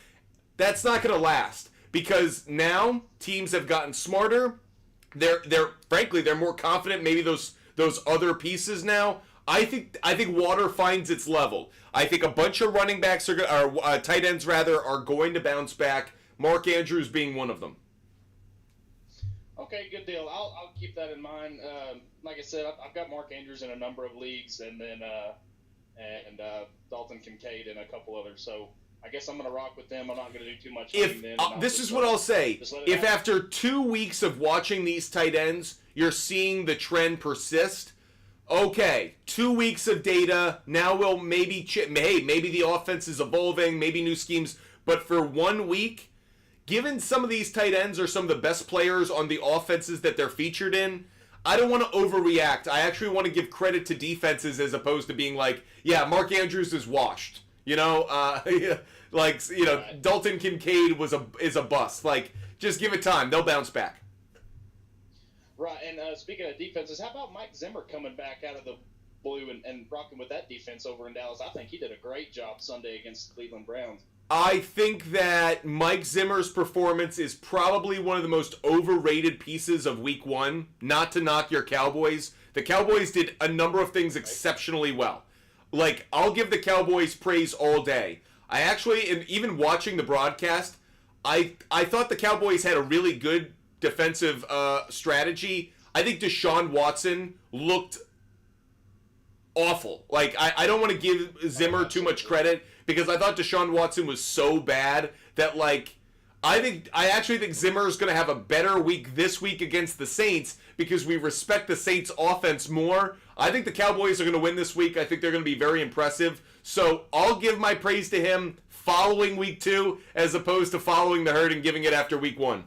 That's not going to last. Because now teams have gotten smarter. Frankly, they're more confident. Maybe those other pieces now. I think water finds its level. I think a bunch of running backs or tight ends rather are going to bounce back. Mark Andrews being one of them. Okay, good deal. I'll keep that in mind. Like I said, I've got Mark Andrews in a number of leagues, and then Dalton Kincaid in a couple others. So I guess I'm going to rock with them. I'm not going to do too much. This is what I'll say. If after 2 weeks of watching these tight ends, you're seeing the trend persist. Okay, 2 weeks of data. Now we'll maybe maybe the offense is evolving, maybe new schemes. But for 1 week, given some of these tight ends are some of the best players on the offenses that they're featured in, I don't want to overreact. I actually want to give credit to defenses as opposed to being like, yeah, Mark Andrews is washed. Dalton Kincaid is a bust. Like, just give it time. They'll bounce back. Right, and speaking of defenses, how about Mike Zimmer coming back out of the blue and rocking with that defense over in Dallas? I think he did a great job Sunday against the Cleveland Browns. I think that Mike Zimmer's performance is probably one of the most overrated pieces of week 1. Not to knock your Cowboys. The Cowboys did a number of things exceptionally well. Like, I'll give the Cowboys praise all day. I actually, and even watching the broadcast, I thought the Cowboys had a really good defensive strategy. I think Deshaun Watson looked awful. Like, I don't want to give Zimmer too much credit because I thought Deshaun Watson was so bad that, like, I actually think Zimmer is going to have a better week this week against the Saints because we respect the Saints offense more. I think the Cowboys are going to win this week. I think they're going to be very impressive. So I'll give my praise to him following week 2 as opposed to following the herd and giving it after week 1.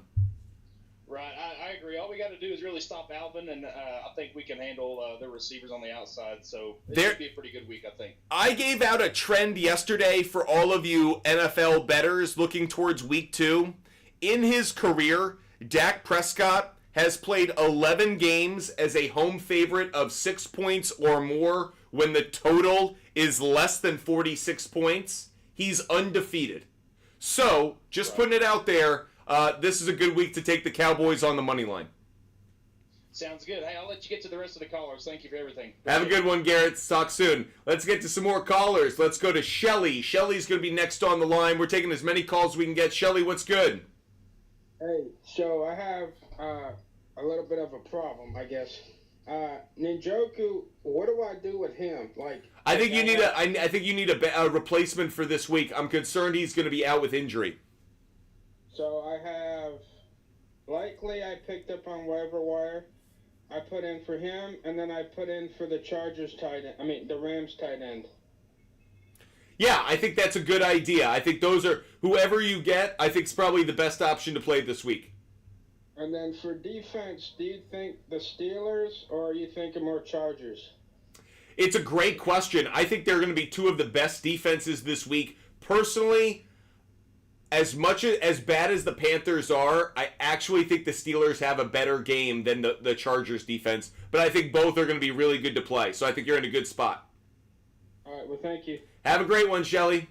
Right, I agree. All we got to do is really really stop Alvin, and I think we can handle the receivers on the outside. So it There- should be a pretty good week, I think. I gave out a trend yesterday for all of you NFL bettors looking towards week 2. In his career, Dak Prescott has played 11 games as a home favorite of 6 points or more when the total is less than 46 points. He's undefeated. So, just putting it out there, this is a good week to take the Cowboys on the money line. Sounds good. Hey, I'll let you get to the rest of the callers. Thank you for everything. Have a good one, Garrett. Talk soon. Let's get to some more callers. Let's go to Shelly. Shelly's going to be next on the line. We're taking as many calls as we can get. Shelly, what's good? Hey, so I have a little bit of a problem, I guess. Ninjoku, what do I do with him? I think you need a replacement for this week. I'm concerned he's going to be out with injury. So I have likely I picked up on waiver wire. I put in for him, and then I put in for the the Rams tight end. Yeah, I think that's a good idea. I think those are, whoever you get, I think is probably the best option to play this week. And then for defense, do you think the Steelers, or are you thinking more Chargers? It's a great question. I think they're going to be two of the best defenses this week. Personally, as bad as the Panthers are, I actually think the Steelers have a better game than the Chargers defense. But I think both are going to be really good to play. So I think you're in a good spot. All right, well, thank you. Have a great one, Shelly.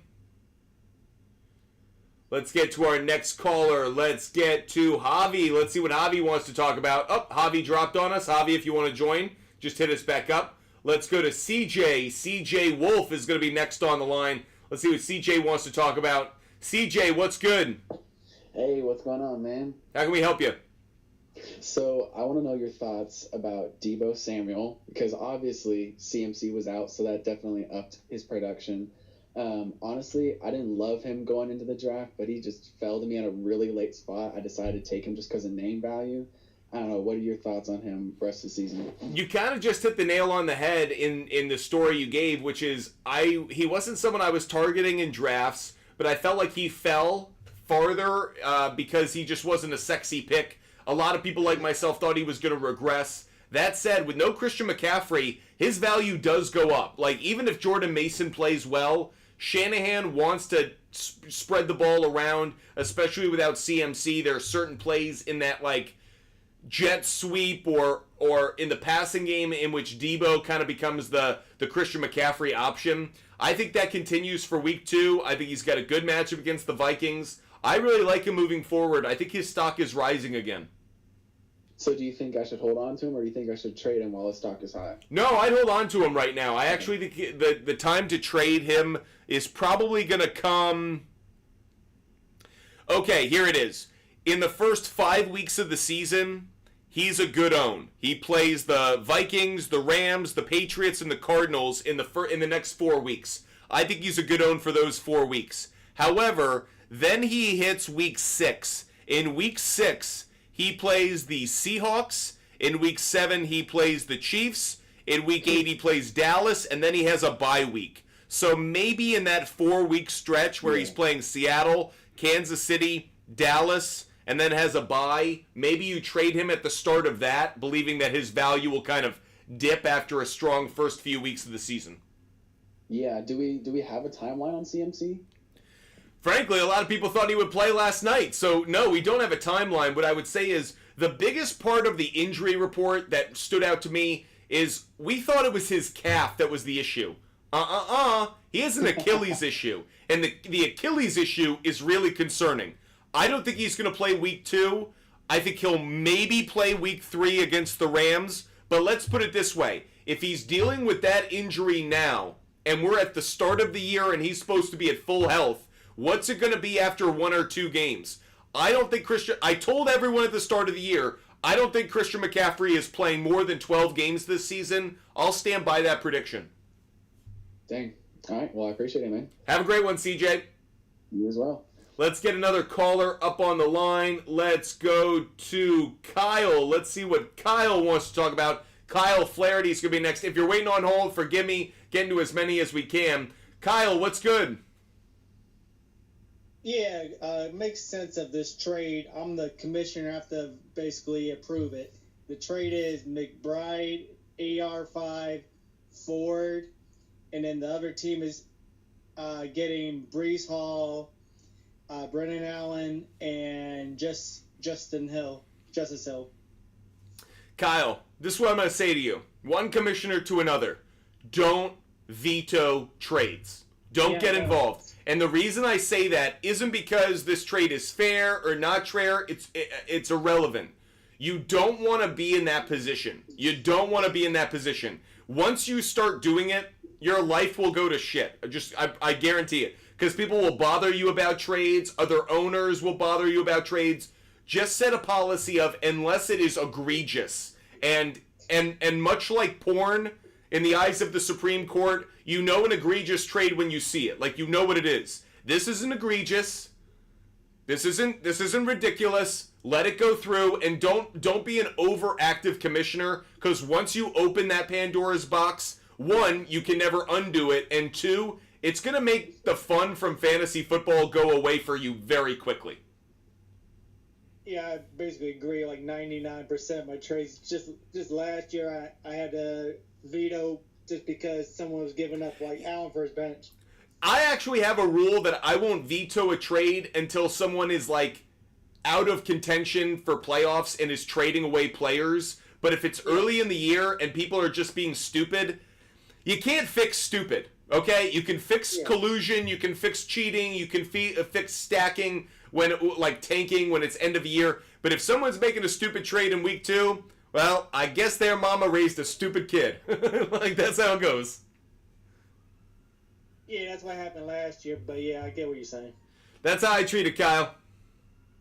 Let's get to our next caller. Let's get to Javi. Let's see what Javi wants to talk about. Oh, Javi dropped on us. Javi, if you want to join, just hit us back up. Let's go to CJ. CJ Wolf is going to be next on the line. Let's see what CJ wants to talk about. CJ, what's good? Hey, what's going on, man? How can we help you? So I want to know your thoughts about Deebo Samuel, because obviously CMC was out, so that definitely upped his production. Honestly, I didn't love him going into the draft, but he just fell to me at a really late spot. I decided to take him just because of name value. I don't know. What are your thoughts on him the rest of the season? You kind of just hit the nail on the head in the story you gave, which is he wasn't someone I was targeting in drafts, but I felt like he fell farther because he just wasn't a sexy pick. A lot of people like myself thought he was going to regress. That said, with no Christian McCaffrey, his value does go up. Like, even if Jordan Mason plays well, Shanahan wants to spread the ball around, especially without CMC. There are certain plays in that, like, jet sweep or in the passing game in which Deebo kind of becomes the Christian McCaffrey option. I think that continues for week 2. I think he's got a good matchup against the Vikings. I really like him moving forward. I think his stock is rising again. So do you think I should hold on to him, or do you think I should trade him while his stock is high? No, I'd hold on to him right now. I actually think the time to trade him is probably going to come... Okay, here it is. In the first 5 weeks of the season, he's a good own. He plays the Vikings, the Rams, the Patriots, and the Cardinals in the next 4 weeks. I think he's a good own for those 4 weeks. However, then he hits week 6. In week 6, he plays the Seahawks. In week 7, he plays the Chiefs. In week 8, he plays Dallas, and then he has a bye week. So maybe in that 4-week stretch where he's playing Seattle, Kansas City, Dallas, and then has a bye, maybe you trade him at the start of that, believing that his value will kind of dip after a strong first few weeks of the season. Yeah, do we have a timeline on CMC? Frankly, a lot of people thought he would play last night. So, no, we don't have a timeline. What I would say is the biggest part of the injury report that stood out to me is we thought it was his calf that was the issue. He has an Achilles issue. And the Achilles issue is really concerning. I don't think he's going to play week 2. I think he'll maybe play week 3 against the Rams. But let's put it this way. If he's dealing with that injury now, and we're at the start of the year and he's supposed to be at full health, what's it going to be after 1 or 2 games? I told everyone at the start of the year, I don't think Christian McCaffrey is playing more than 12 games this season. I'll stand by that prediction. Dang. All right, well, I appreciate it, man. Have a great one, CJ. You as well. Let's get another caller up on the line. Let's go to Kyle. Let's see what Kyle wants to talk about. Kyle Flaherty's going to be next. If you're waiting on hold, forgive me. Get into as many as we can. Kyle, what's good? Yeah, it makes sense of this trade. I'm the commissioner. I have to basically approve it. the trade is McBride, AR5, Ford, and then the other team is getting Brees Hall, Brennan Allen, and Justice Hill. Kyle, this is what I'm going to say to you. One commissioner to another. Don't veto trades. Don't get involved. And the reason I say that isn't because this trade is fair or not fair. It's irrelevant. You don't want to be in that position. You don't want to be in that position. Once you start doing it, your life will go to shit. I guarantee it. Because people will bother you about trades. Other owners will bother you about trades. Just set a policy of, unless it is egregious. And much like porn, in the eyes of the Supreme Court, you know an egregious trade when you see it. Like, you know what it is. This isn't egregious. This isn't ridiculous. Let it go through, and don't be an overactive commissioner, because once you open that Pandora's box, one, you can never undo it, and two, it's going to make the fun from fantasy football go away for you very quickly. Yeah, I basically agree. Like 99% of my trades. Just last year, I had to veto just because someone was giving up like Allen for his bench. I actually have a rule that I won't veto a trade until someone is like out of contention for playoffs and is trading away players. But if it's early in the year and people are just being stupid, you can't fix stupid. Okay, you can fix collusion, you can fix cheating, you can fix stacking when like tanking when it's end of the year. But if someone's making a stupid trade in week 2, well, I guess their mama raised a stupid kid. Like, that's how it goes. Yeah, that's what happened last year. But yeah, I get what you're saying. That's how I treat it, Kyle.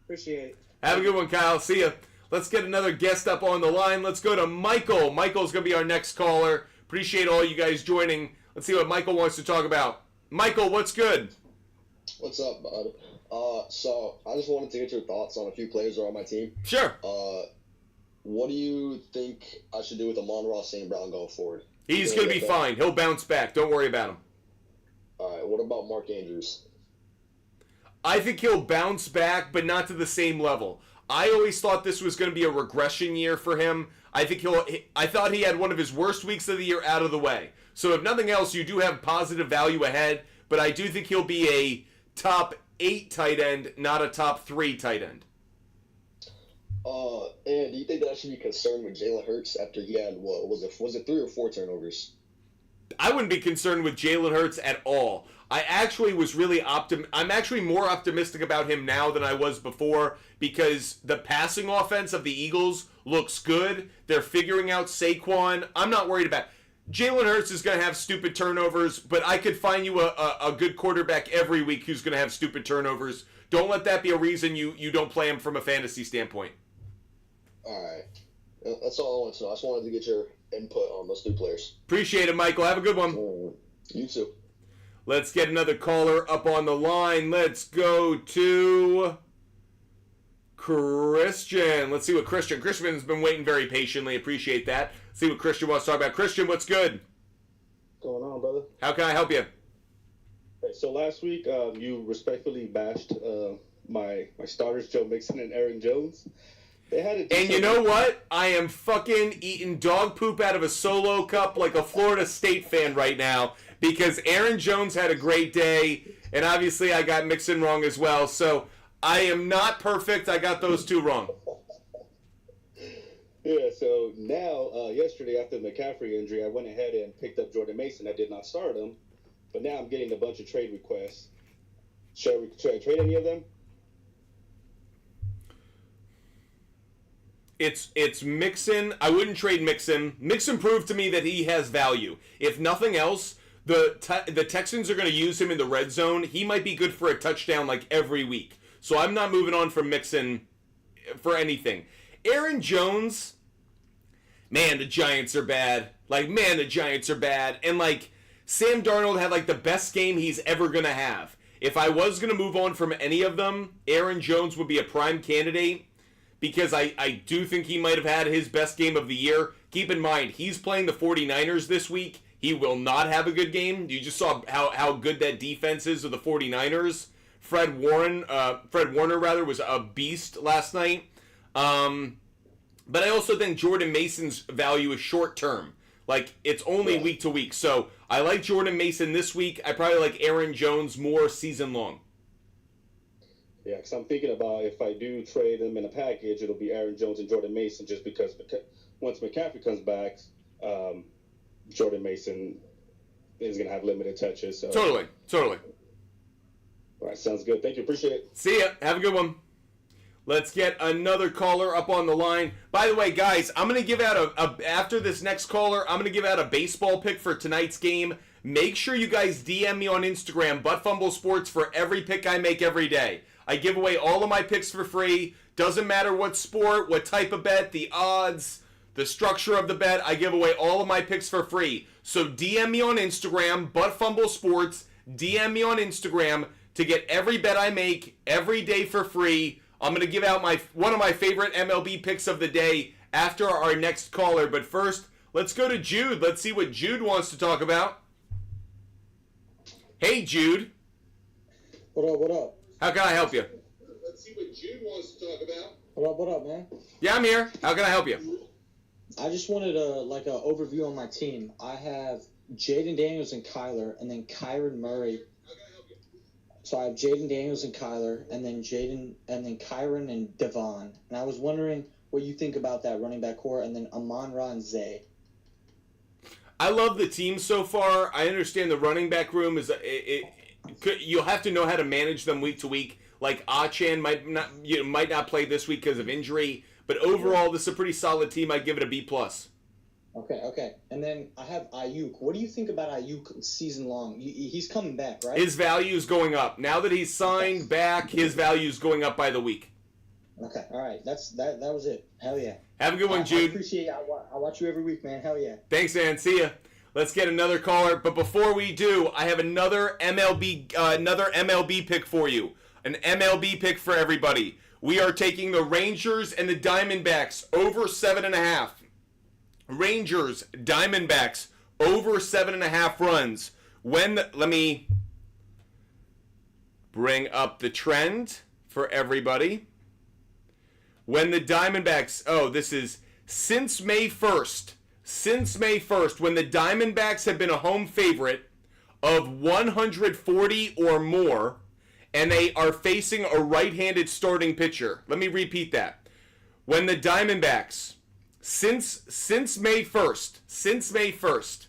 Appreciate it. Have a good one, Kyle. See ya. Let's get another guest up on the line. Let's go to Michael. Michael's going to be our next caller. Appreciate all you guys joining. Let's see what Michael wants to talk about. Michael, what's good? What's up, bud? So I just wanted to get your thoughts on a few players that are on my team. Sure. What do you think I should do with Amon-Ra St. Brown going forward? He's going to be fine. He'll bounce back. Don't worry about him. All right. What about Mark Andrews? I think he'll bounce back, but not to the same level. I always thought this was going to be a regression year for him. I thought he had one of his worst weeks of the year out of the way. So if nothing else, you do have positive value ahead, but I do think he'll be a top 8 tight end, not a top 3 tight end. And do you think that I should be concerned with Jalen Hurts after he had, what was it 3 or 4 turnovers? I wouldn't be concerned with Jalen Hurts at all. I actually was really I'm actually more optimistic about him now than I was before, because the passing offense of the Eagles looks good. They're figuring out Saquon. I'm not worried about Jalen Hurts is going to have stupid turnovers, but I could find you a good quarterback every week who's going to have stupid turnovers. Don't let that be a reason you don't play him from a fantasy standpoint. All right. That's all I wanted to know. I just wanted to get your input on those 2 players. Appreciate it, Michael. Have a good one. You too. Let's get another caller up on the line. Let's go to Christian. Let's see what Christian's been waiting very patiently. Appreciate that. Let's see what Christian wants to talk about. Christian, what's good? What's going on, brother? How can I help you? Okay, so last week, you respectfully bashed my starters, Joe Mixon and Aaron Jones. They had and you know what? I am fucking eating dog poop out of a Solo cup like a Florida State fan right now, because Aaron Jones had a great day, and obviously I got Mixon wrong as well. So I am not perfect. I got those 2 wrong. Yeah, so now, yesterday after the McCaffrey injury, I went ahead and picked up Jordan Mason. I did not start him, but now I'm getting a bunch of trade requests. Should I trade any of them? It's Mixon. I wouldn't trade Mixon. Mixon proved to me that he has value. If nothing else, the Texans are going to use him in the red zone. He might be good for a touchdown like every week. So I'm not moving on from Mixon for anything. Aaron Jones, man, the Giants are bad. The Giants are bad. And, Sam Darnold had, the best game he's ever going to have. If I was going to move on from any of them, Aaron Jones would be a prime candidate, because I do think he might have had his best game of the year. Keep in mind, he's playing the 49ers this week. He will not have a good game. You just saw how good that defense is of the 49ers. Fred Warner was a beast last night. But I also think Jordan Mason's value is short term. Like, it's only week to week. So I like Jordan Mason this week. I probably like Aaron Jones more season long. Yeah, because I'm thinking about if I do trade them in a package, it'll be Aaron Jones and Jordan Mason just because once McCaffrey comes back, Jordan Mason is going to have limited touches. So. Totally. All right, sounds good. Thank you. Appreciate it. See ya. Have a good one. Let's get another caller up on the line. By the way, guys, I'm going to give out after this next caller, I'm going to give out a baseball pick for tonight's game. Make sure you guys DM me on Instagram, ButtFumble Sports, for every pick I make every day. I give away all of my picks for free. Doesn't matter what sport, what type of bet, the odds, the structure of the bet. I give away all of my picks for free. So DM me on Instagram, ButtFumble Sports. DM me on Instagram to get every bet I make every day for free. I'm going to give out one of my favorite MLB picks of the day after our next caller. But first, let's go to Jude. Let's see what Jude wants to talk about. Hey, Jude. What up? How can I help you? Let's see what Jude wants to talk about. What up, man? Yeah, I'm here. How can I help you? I just wanted an overview on my team. I have Jaden Daniels and Kyler, and then Kyron Murray. So I have Jaden Daniels and Kyler, and then Kyron and Devon. And I was wondering what you think about that running back core, and then Amon-Ra and Zay. I love the team so far. I understand the running back room is you'll have to know how to manage them week to week. Like Achan might not play this week because of injury, but overall this is a pretty solid team. I'd give it a B+. Okay. And then I have Ayuk. What do you think about Ayuk season long? He's coming back, right? His value is going up. Now that he's signed back, his value is going up by the week. Okay, all right. That was it. Hell yeah. Have a good one, Jude. I appreciate it. I watch you every week, man. Hell yeah. Thanks, man. See ya. Let's get another caller. But before we do, I have another MLB pick for you. An MLB pick for everybody. We are taking the Rangers and the Diamondbacks over 7.5. Rangers, Diamondbacks, over 7.5 runs. Let me bring up the trend for everybody. When the Diamondbacks, this is since May 1st, when the Diamondbacks have been a home favorite of 140 or more, and they are facing a right-handed starting pitcher. Let me repeat that. When the Diamondbacks, since May 1st,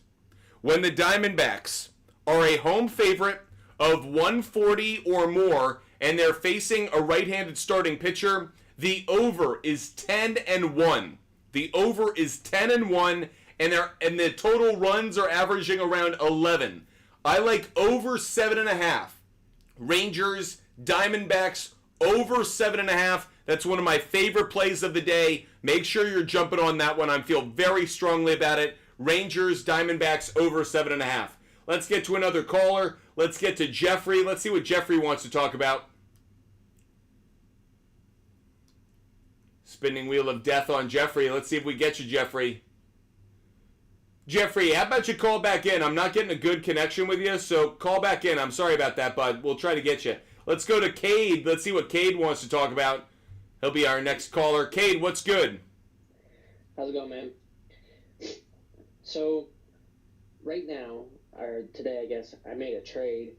when the Diamondbacks are a home favorite of 140 or more, and they're facing a right-handed starting pitcher, the over is 10-1. The over is 10-1, and the total runs are averaging around 11. I like over 7.5. Rangers, Diamondbacks, over 7.5. That's one of my favorite plays of the day. Make sure you're jumping on that one. I feel very strongly about it. Rangers, Diamondbacks, over 7.5. Let's get to another caller. Let's get to Jeffrey. Let's see what Jeffrey wants to talk about. Spinning wheel of death on Jeffrey. Let's see if we get you, Jeffrey. Jeffrey, how about you call back in? I'm not getting a good connection with you, so call back in. I'm sorry about that, bud. We'll try to get you. Let's go to Cade. Let's see what Cade wants to talk about. He'll be our next caller. Cade, what's good? How's it going, man? So, right now, or today, I guess, I made a trade.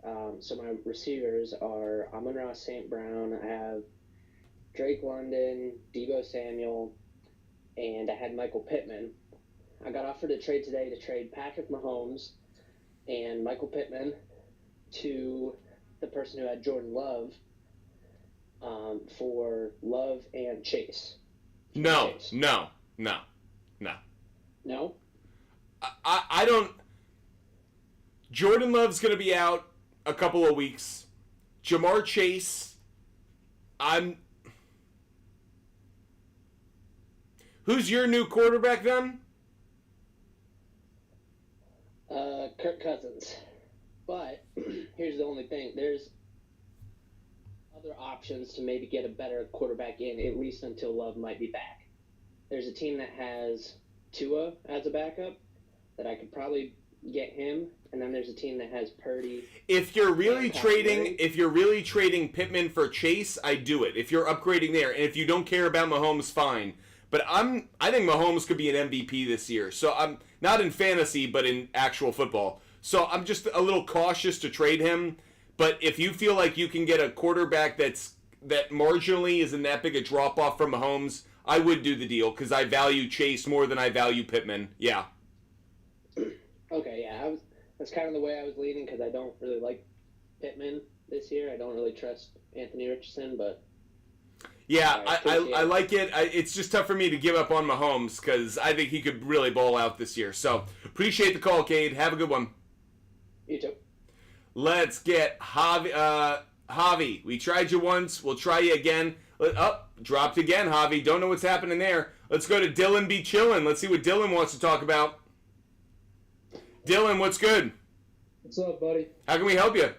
So my receivers are Amon-Ra St. Brown. I have Drake London, Deebo Samuel, and I had Michael Pittman. I got offered a trade today to trade Patrick Mahomes and Michael Pittman to the person who had Jordan Love for Love and Chase. No. No? I don't... Jordan Love's going to be out a couple of weeks. Jamar Chase, Who's your new quarterback then? Kirk Cousins. But here's the only thing. There's other options to maybe get a better quarterback in, at least until Love might be back. There's a team that has Tua as a backup that I could probably get him, and then there's a team that has Purdy. If you're really trading Pittman for Chase, I do it. If you're upgrading there, and if you don't care about Mahomes, fine. But I think Mahomes could be an MVP this year. So I'm not in fantasy, but in actual football. So I'm just a little cautious to trade him. But if you feel like you can get a quarterback that marginally isn't that big a drop off from Mahomes, I would do the deal because I value Chase more than I value Pittman. Yeah. Okay, yeah, that's kind of the way I was leaning because I don't really like Pittman this year. I don't really trust Anthony Richardson, but yeah, I like it. It's just tough for me to give up on Mahomes because I think he could really ball out this year. So appreciate the call, Cade. Have a good one. You too. Let's get Javi. Javi, we tried you once. We'll try you again. Dropped again, Javi. Don't know what's happening there. Let's go to Dylan B. Chillin'. Let's see what Dylan wants to talk about. Dylan, what's good? What's up, buddy? How can we help you?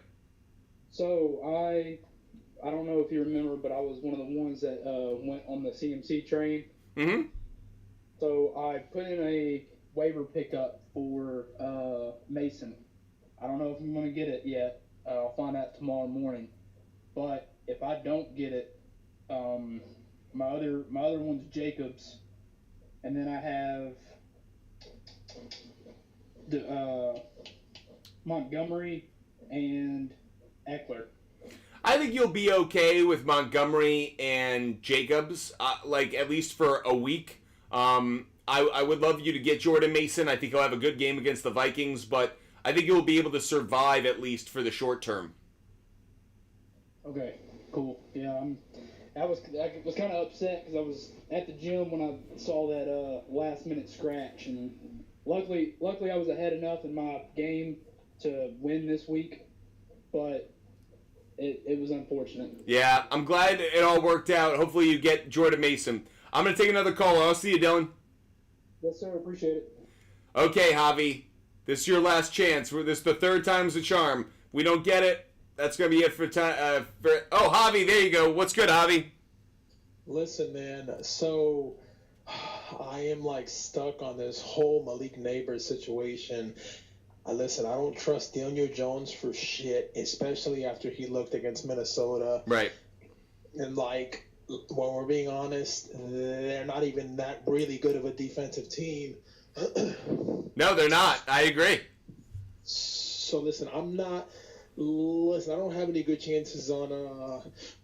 So I don't know if you remember, but I was one of the ones that went on the CMC train. Mm-hmm. So I put in a waiver pickup for Mason. I don't know if I'm going to get it yet. I'll find out tomorrow morning. But if I don't get it, my other one's Jacobs, and then I have the Montgomery and Eckler. I think you'll be okay with Montgomery and Jacobs, like at least for a week. I would love you to get Jordan Mason. I think he'll have a good game against the Vikings, but I think you'll be able to survive at least for the short term. Okay, cool. Yeah, I was kind of upset because I was at the gym when I saw that last minute scratch, and luckily I was ahead enough in my game to win this week, but it was unfortunate. Yeah, I'm glad it all worked out. Hopefully you get Jordan Mason. I'm going to take another call. I'll see you, Dylan. Yes, sir. Appreciate it. Okay, Javi. This is your last chance. This is the third time's the charm. We don't get it. That's going to be it for time. Oh, Javi, there you go. What's good, Javi? Listen, man. So I am like stuck on this whole Malik Neighbors situation. Listen, I don't trust Daniel Jones for shit, especially after he looked against Minnesota. Right. And like, when we're being honest, they're not even that really good of a defensive team. No, they're not. I agree. So listen, I don't have any good chances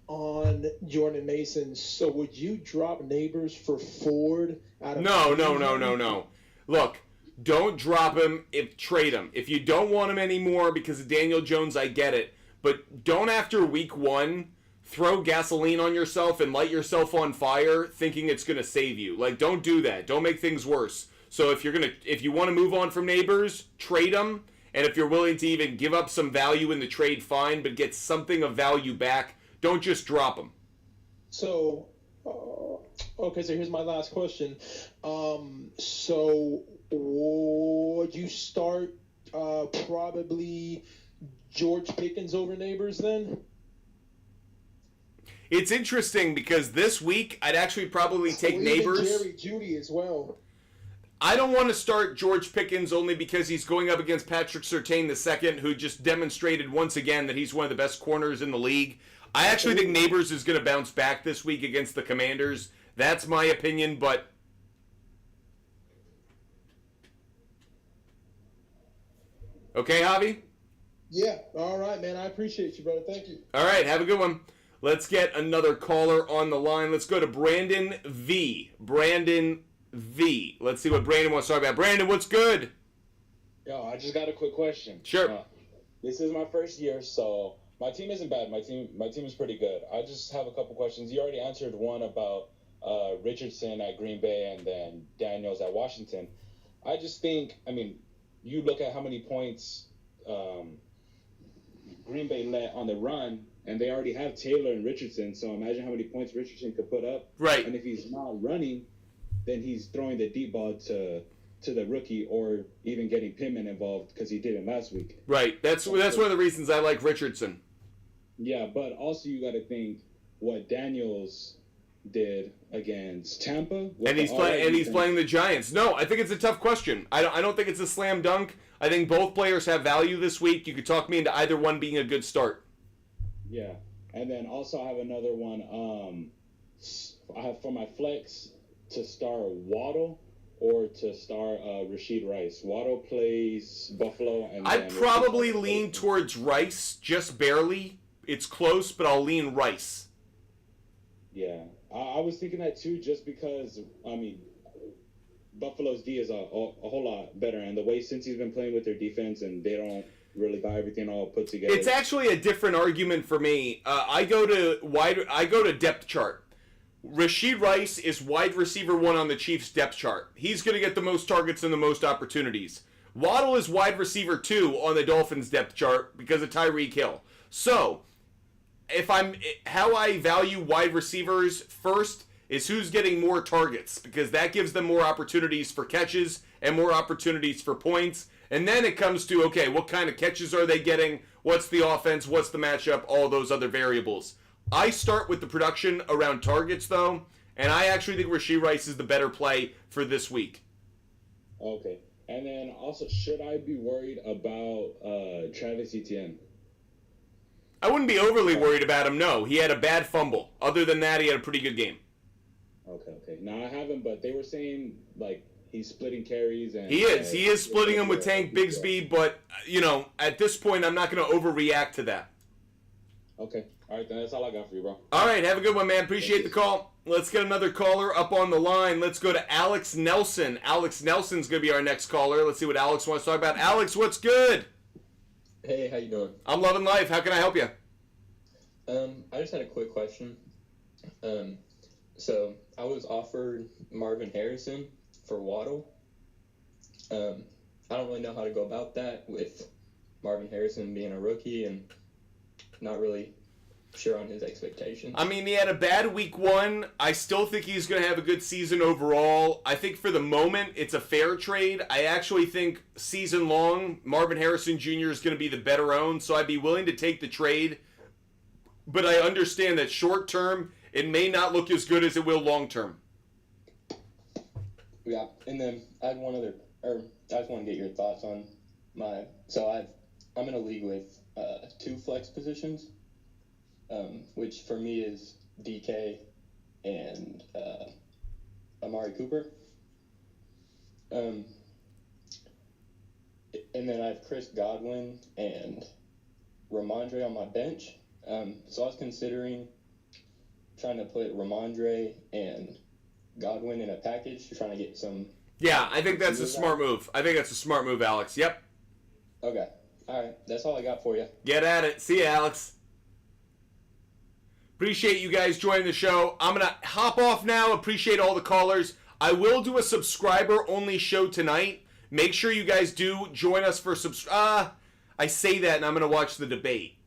on Jordan Mason. So would you drop Neighbors for Ford? No. Look, don't drop him. Trade him. If you don't want him anymore because of Daniel Jones, I get it. But don't after week 1 throw gasoline on yourself and light yourself on fire thinking it's going to save you. Like, don't do that. Don't make things worse. So if you want to move on from Neighbors, trade them. And if you're willing to even give up some value in the trade, fine, but get something of value back. Don't just drop them. So, okay, so here's my last question. So would you start probably George Pickens over Neighbors then? It's interesting because this week I'd actually probably take Neighbors. Jerry Jeudy as well. I don't want to start George Pickens only because he's going up against Patrick Surtain II, who just demonstrated once again that he's one of the best corners in the league. I actually think Neighbors is going to bounce back this week against the Commanders. That's my opinion, but... Okay, Javi? Yeah, all right, man. I appreciate you, brother. Thank you. All right, have a good one. Let's get another caller on the line. Let's go to Brandon V. Brandon V. Let's see what Brandon wants to talk about. Brandon, what's good? Yo, I just got a quick question. Sure. This is my first year, so my team isn't bad. My team is pretty good. I just have a couple questions. You already answered one about Richardson at Green Bay and then Daniels at Washington. I just think, you look at how many points Green Bay let on the run, and they already have Taylor and Richardson, so imagine how many points Richardson could put up. Right. And if he's not running, then he's throwing the deep ball to the rookie or even getting Pittman involved because he didn't last week. Right. That's one of the reasons I like Richardson. Yeah, but also you got to think what Daniels did against Tampa. And he's playing the Giants. No, I think it's a tough question. I don't think it's a slam dunk. I think both players have value this week. You could talk me into either one being a good start. Yeah. And then also I have another one. I have for my flex, to start Waddle or to start Rashid Rice. Waddle plays Buffalo, and I'd probably lean towards Rice, just barely. It's close, but I'll lean Rice. Yeah, I was thinking that too, just because, I mean, Buffalo's D is a whole lot better, and the way Cincy's been playing with their defense, and they don't really got everything all put together. It's actually a different argument for me. I go to depth chart. Rashid Rice is wide receiver 1 on the Chiefs depth chart. He's going to get the most targets and the most opportunities. Waddle is wide receiver 2 on the Dolphins depth chart because of Tyreek Hill. So, how I value wide receivers first is who's getting more targets, because that gives them more opportunities for catches and more opportunities for points. And then it comes to, okay, what kind of catches are they getting? What's the offense? What's the matchup? All those other variables. I start with the production around targets, though, and I actually think Rashid Rice is the better play for this week. Okay. And then also, should I be worried about Travis Etienne? I wouldn't be overly worried about him, no. He had a bad fumble. Other than that, he had a pretty good game. Okay. Now, I haven't, but they were saying, like, he's splitting carries. And He is splitting them with Tank Bigsby, but, at this point, I'm not going to overreact to that. Okay. All right, then that's all I got for you, bro. All right, have a good one, man. Appreciate the call. Let's get another caller up on the line. Let's go to Alex Nelson. Alex Nelson's going to be our next caller. Let's see what Alex wants to talk about. Alex, what's good? Hey, how you doing? I'm loving life. How can I help you? I just had a quick question. So I was offered Marvin Harrison for Waddle. I don't really know how to go about that with Marvin Harrison being a rookie and not really sure on his expectations. I mean, he had a bad week 1. I still think he's going to have a good season overall. I think for the moment, it's a fair trade. I actually think season long, Marvin Harrison Jr. is going to be the better own, so I'd be willing to take the trade. But I understand that short term, it may not look as good as it will long term. Yeah, and then I had one other, I just want to get your thoughts on I'm in a league with 2 flex positions, which for me is DK and Amari Cooper. And then I have Chris Godwin and Ramondre on my bench. So I was considering trying to put Ramondre and Godwin in a package, trying to get some... Yeah, I think that's a smart move. Alex. Yep. Okay. All right. That's all I got for you. Get at it. See you, Alex. Appreciate you guys joining the show. I'm going to hop off now. Appreciate all the callers. I will do a subscriber-only show tonight. Make sure you guys do join us for I say that and I'm going to watch the debate.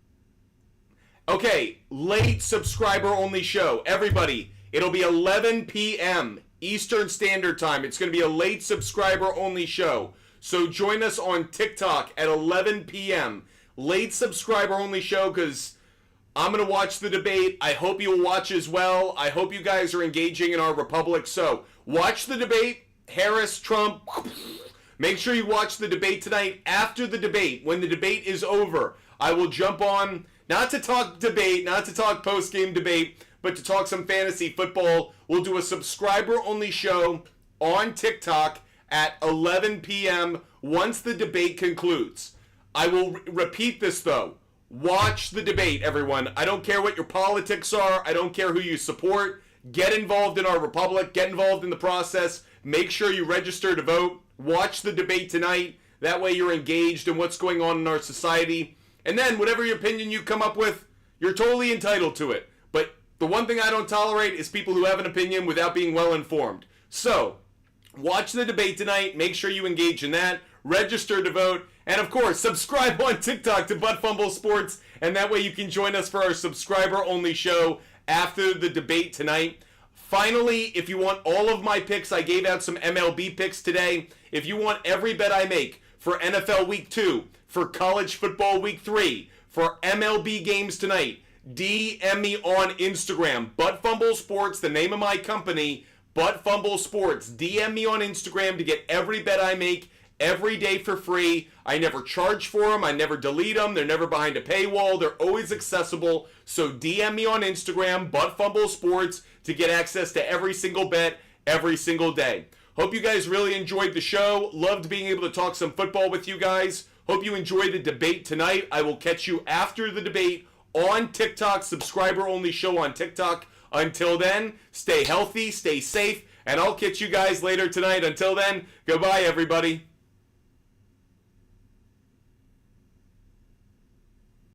Okay, late subscriber-only show. Everybody, it'll be 11 p.m. Eastern Standard Time. It's going to be a late subscriber-only show. So join us on TikTok at 11 p.m. Late subscriber-only show because I'm going to watch the debate. I hope you'll watch as well. I hope you guys are engaging in our republic. So watch the debate. Harris, Trump. Make sure you watch the debate tonight. After the debate, when the debate is over, I will jump on, not to talk debate, not to talk post-game debate, but to talk some fantasy football. We'll do a subscriber-only show on TikTok at 11 p.m. once the debate concludes. I will repeat this, though. Watch the debate, everyone. I don't care what your politics are. I don't care who you support. Get involved in our republic. Get involved in the process. Make sure you register to vote. Watch the debate tonight. That way you're engaged in what's going on in our society. And then whatever your opinion you come up with, you're totally entitled to it. But the one thing I don't tolerate is people who have an opinion without being well informed. So, watch the debate tonight. Make sure you engage in that. Register to vote. And of course, subscribe on TikTok to Butt Fumble Sports. And that way you can join us for our subscriber-only show after the debate tonight. Finally, if you want all of my picks, I gave out some MLB picks today. If you want every bet I make for NFL Week 2, for college football Week 3, for MLB games tonight, DM me on Instagram. Butt Fumble Sports, the name of my company, Butt Fumble Sports. DM me on Instagram to get every bet I make every day for free. I never charge for them. I never delete them. They're never behind a paywall. They're always accessible. So DM me on Instagram, Butt Fumble Sports, to get access to every single bet every single day. Hope you guys really enjoyed the show. Loved being able to talk some football with you guys. Hope you enjoyed the debate tonight. I will catch you after the debate on TikTok, subscriber-only show on TikTok. Until then, stay healthy, stay safe, and I'll catch you guys later tonight. Until then, goodbye, everybody.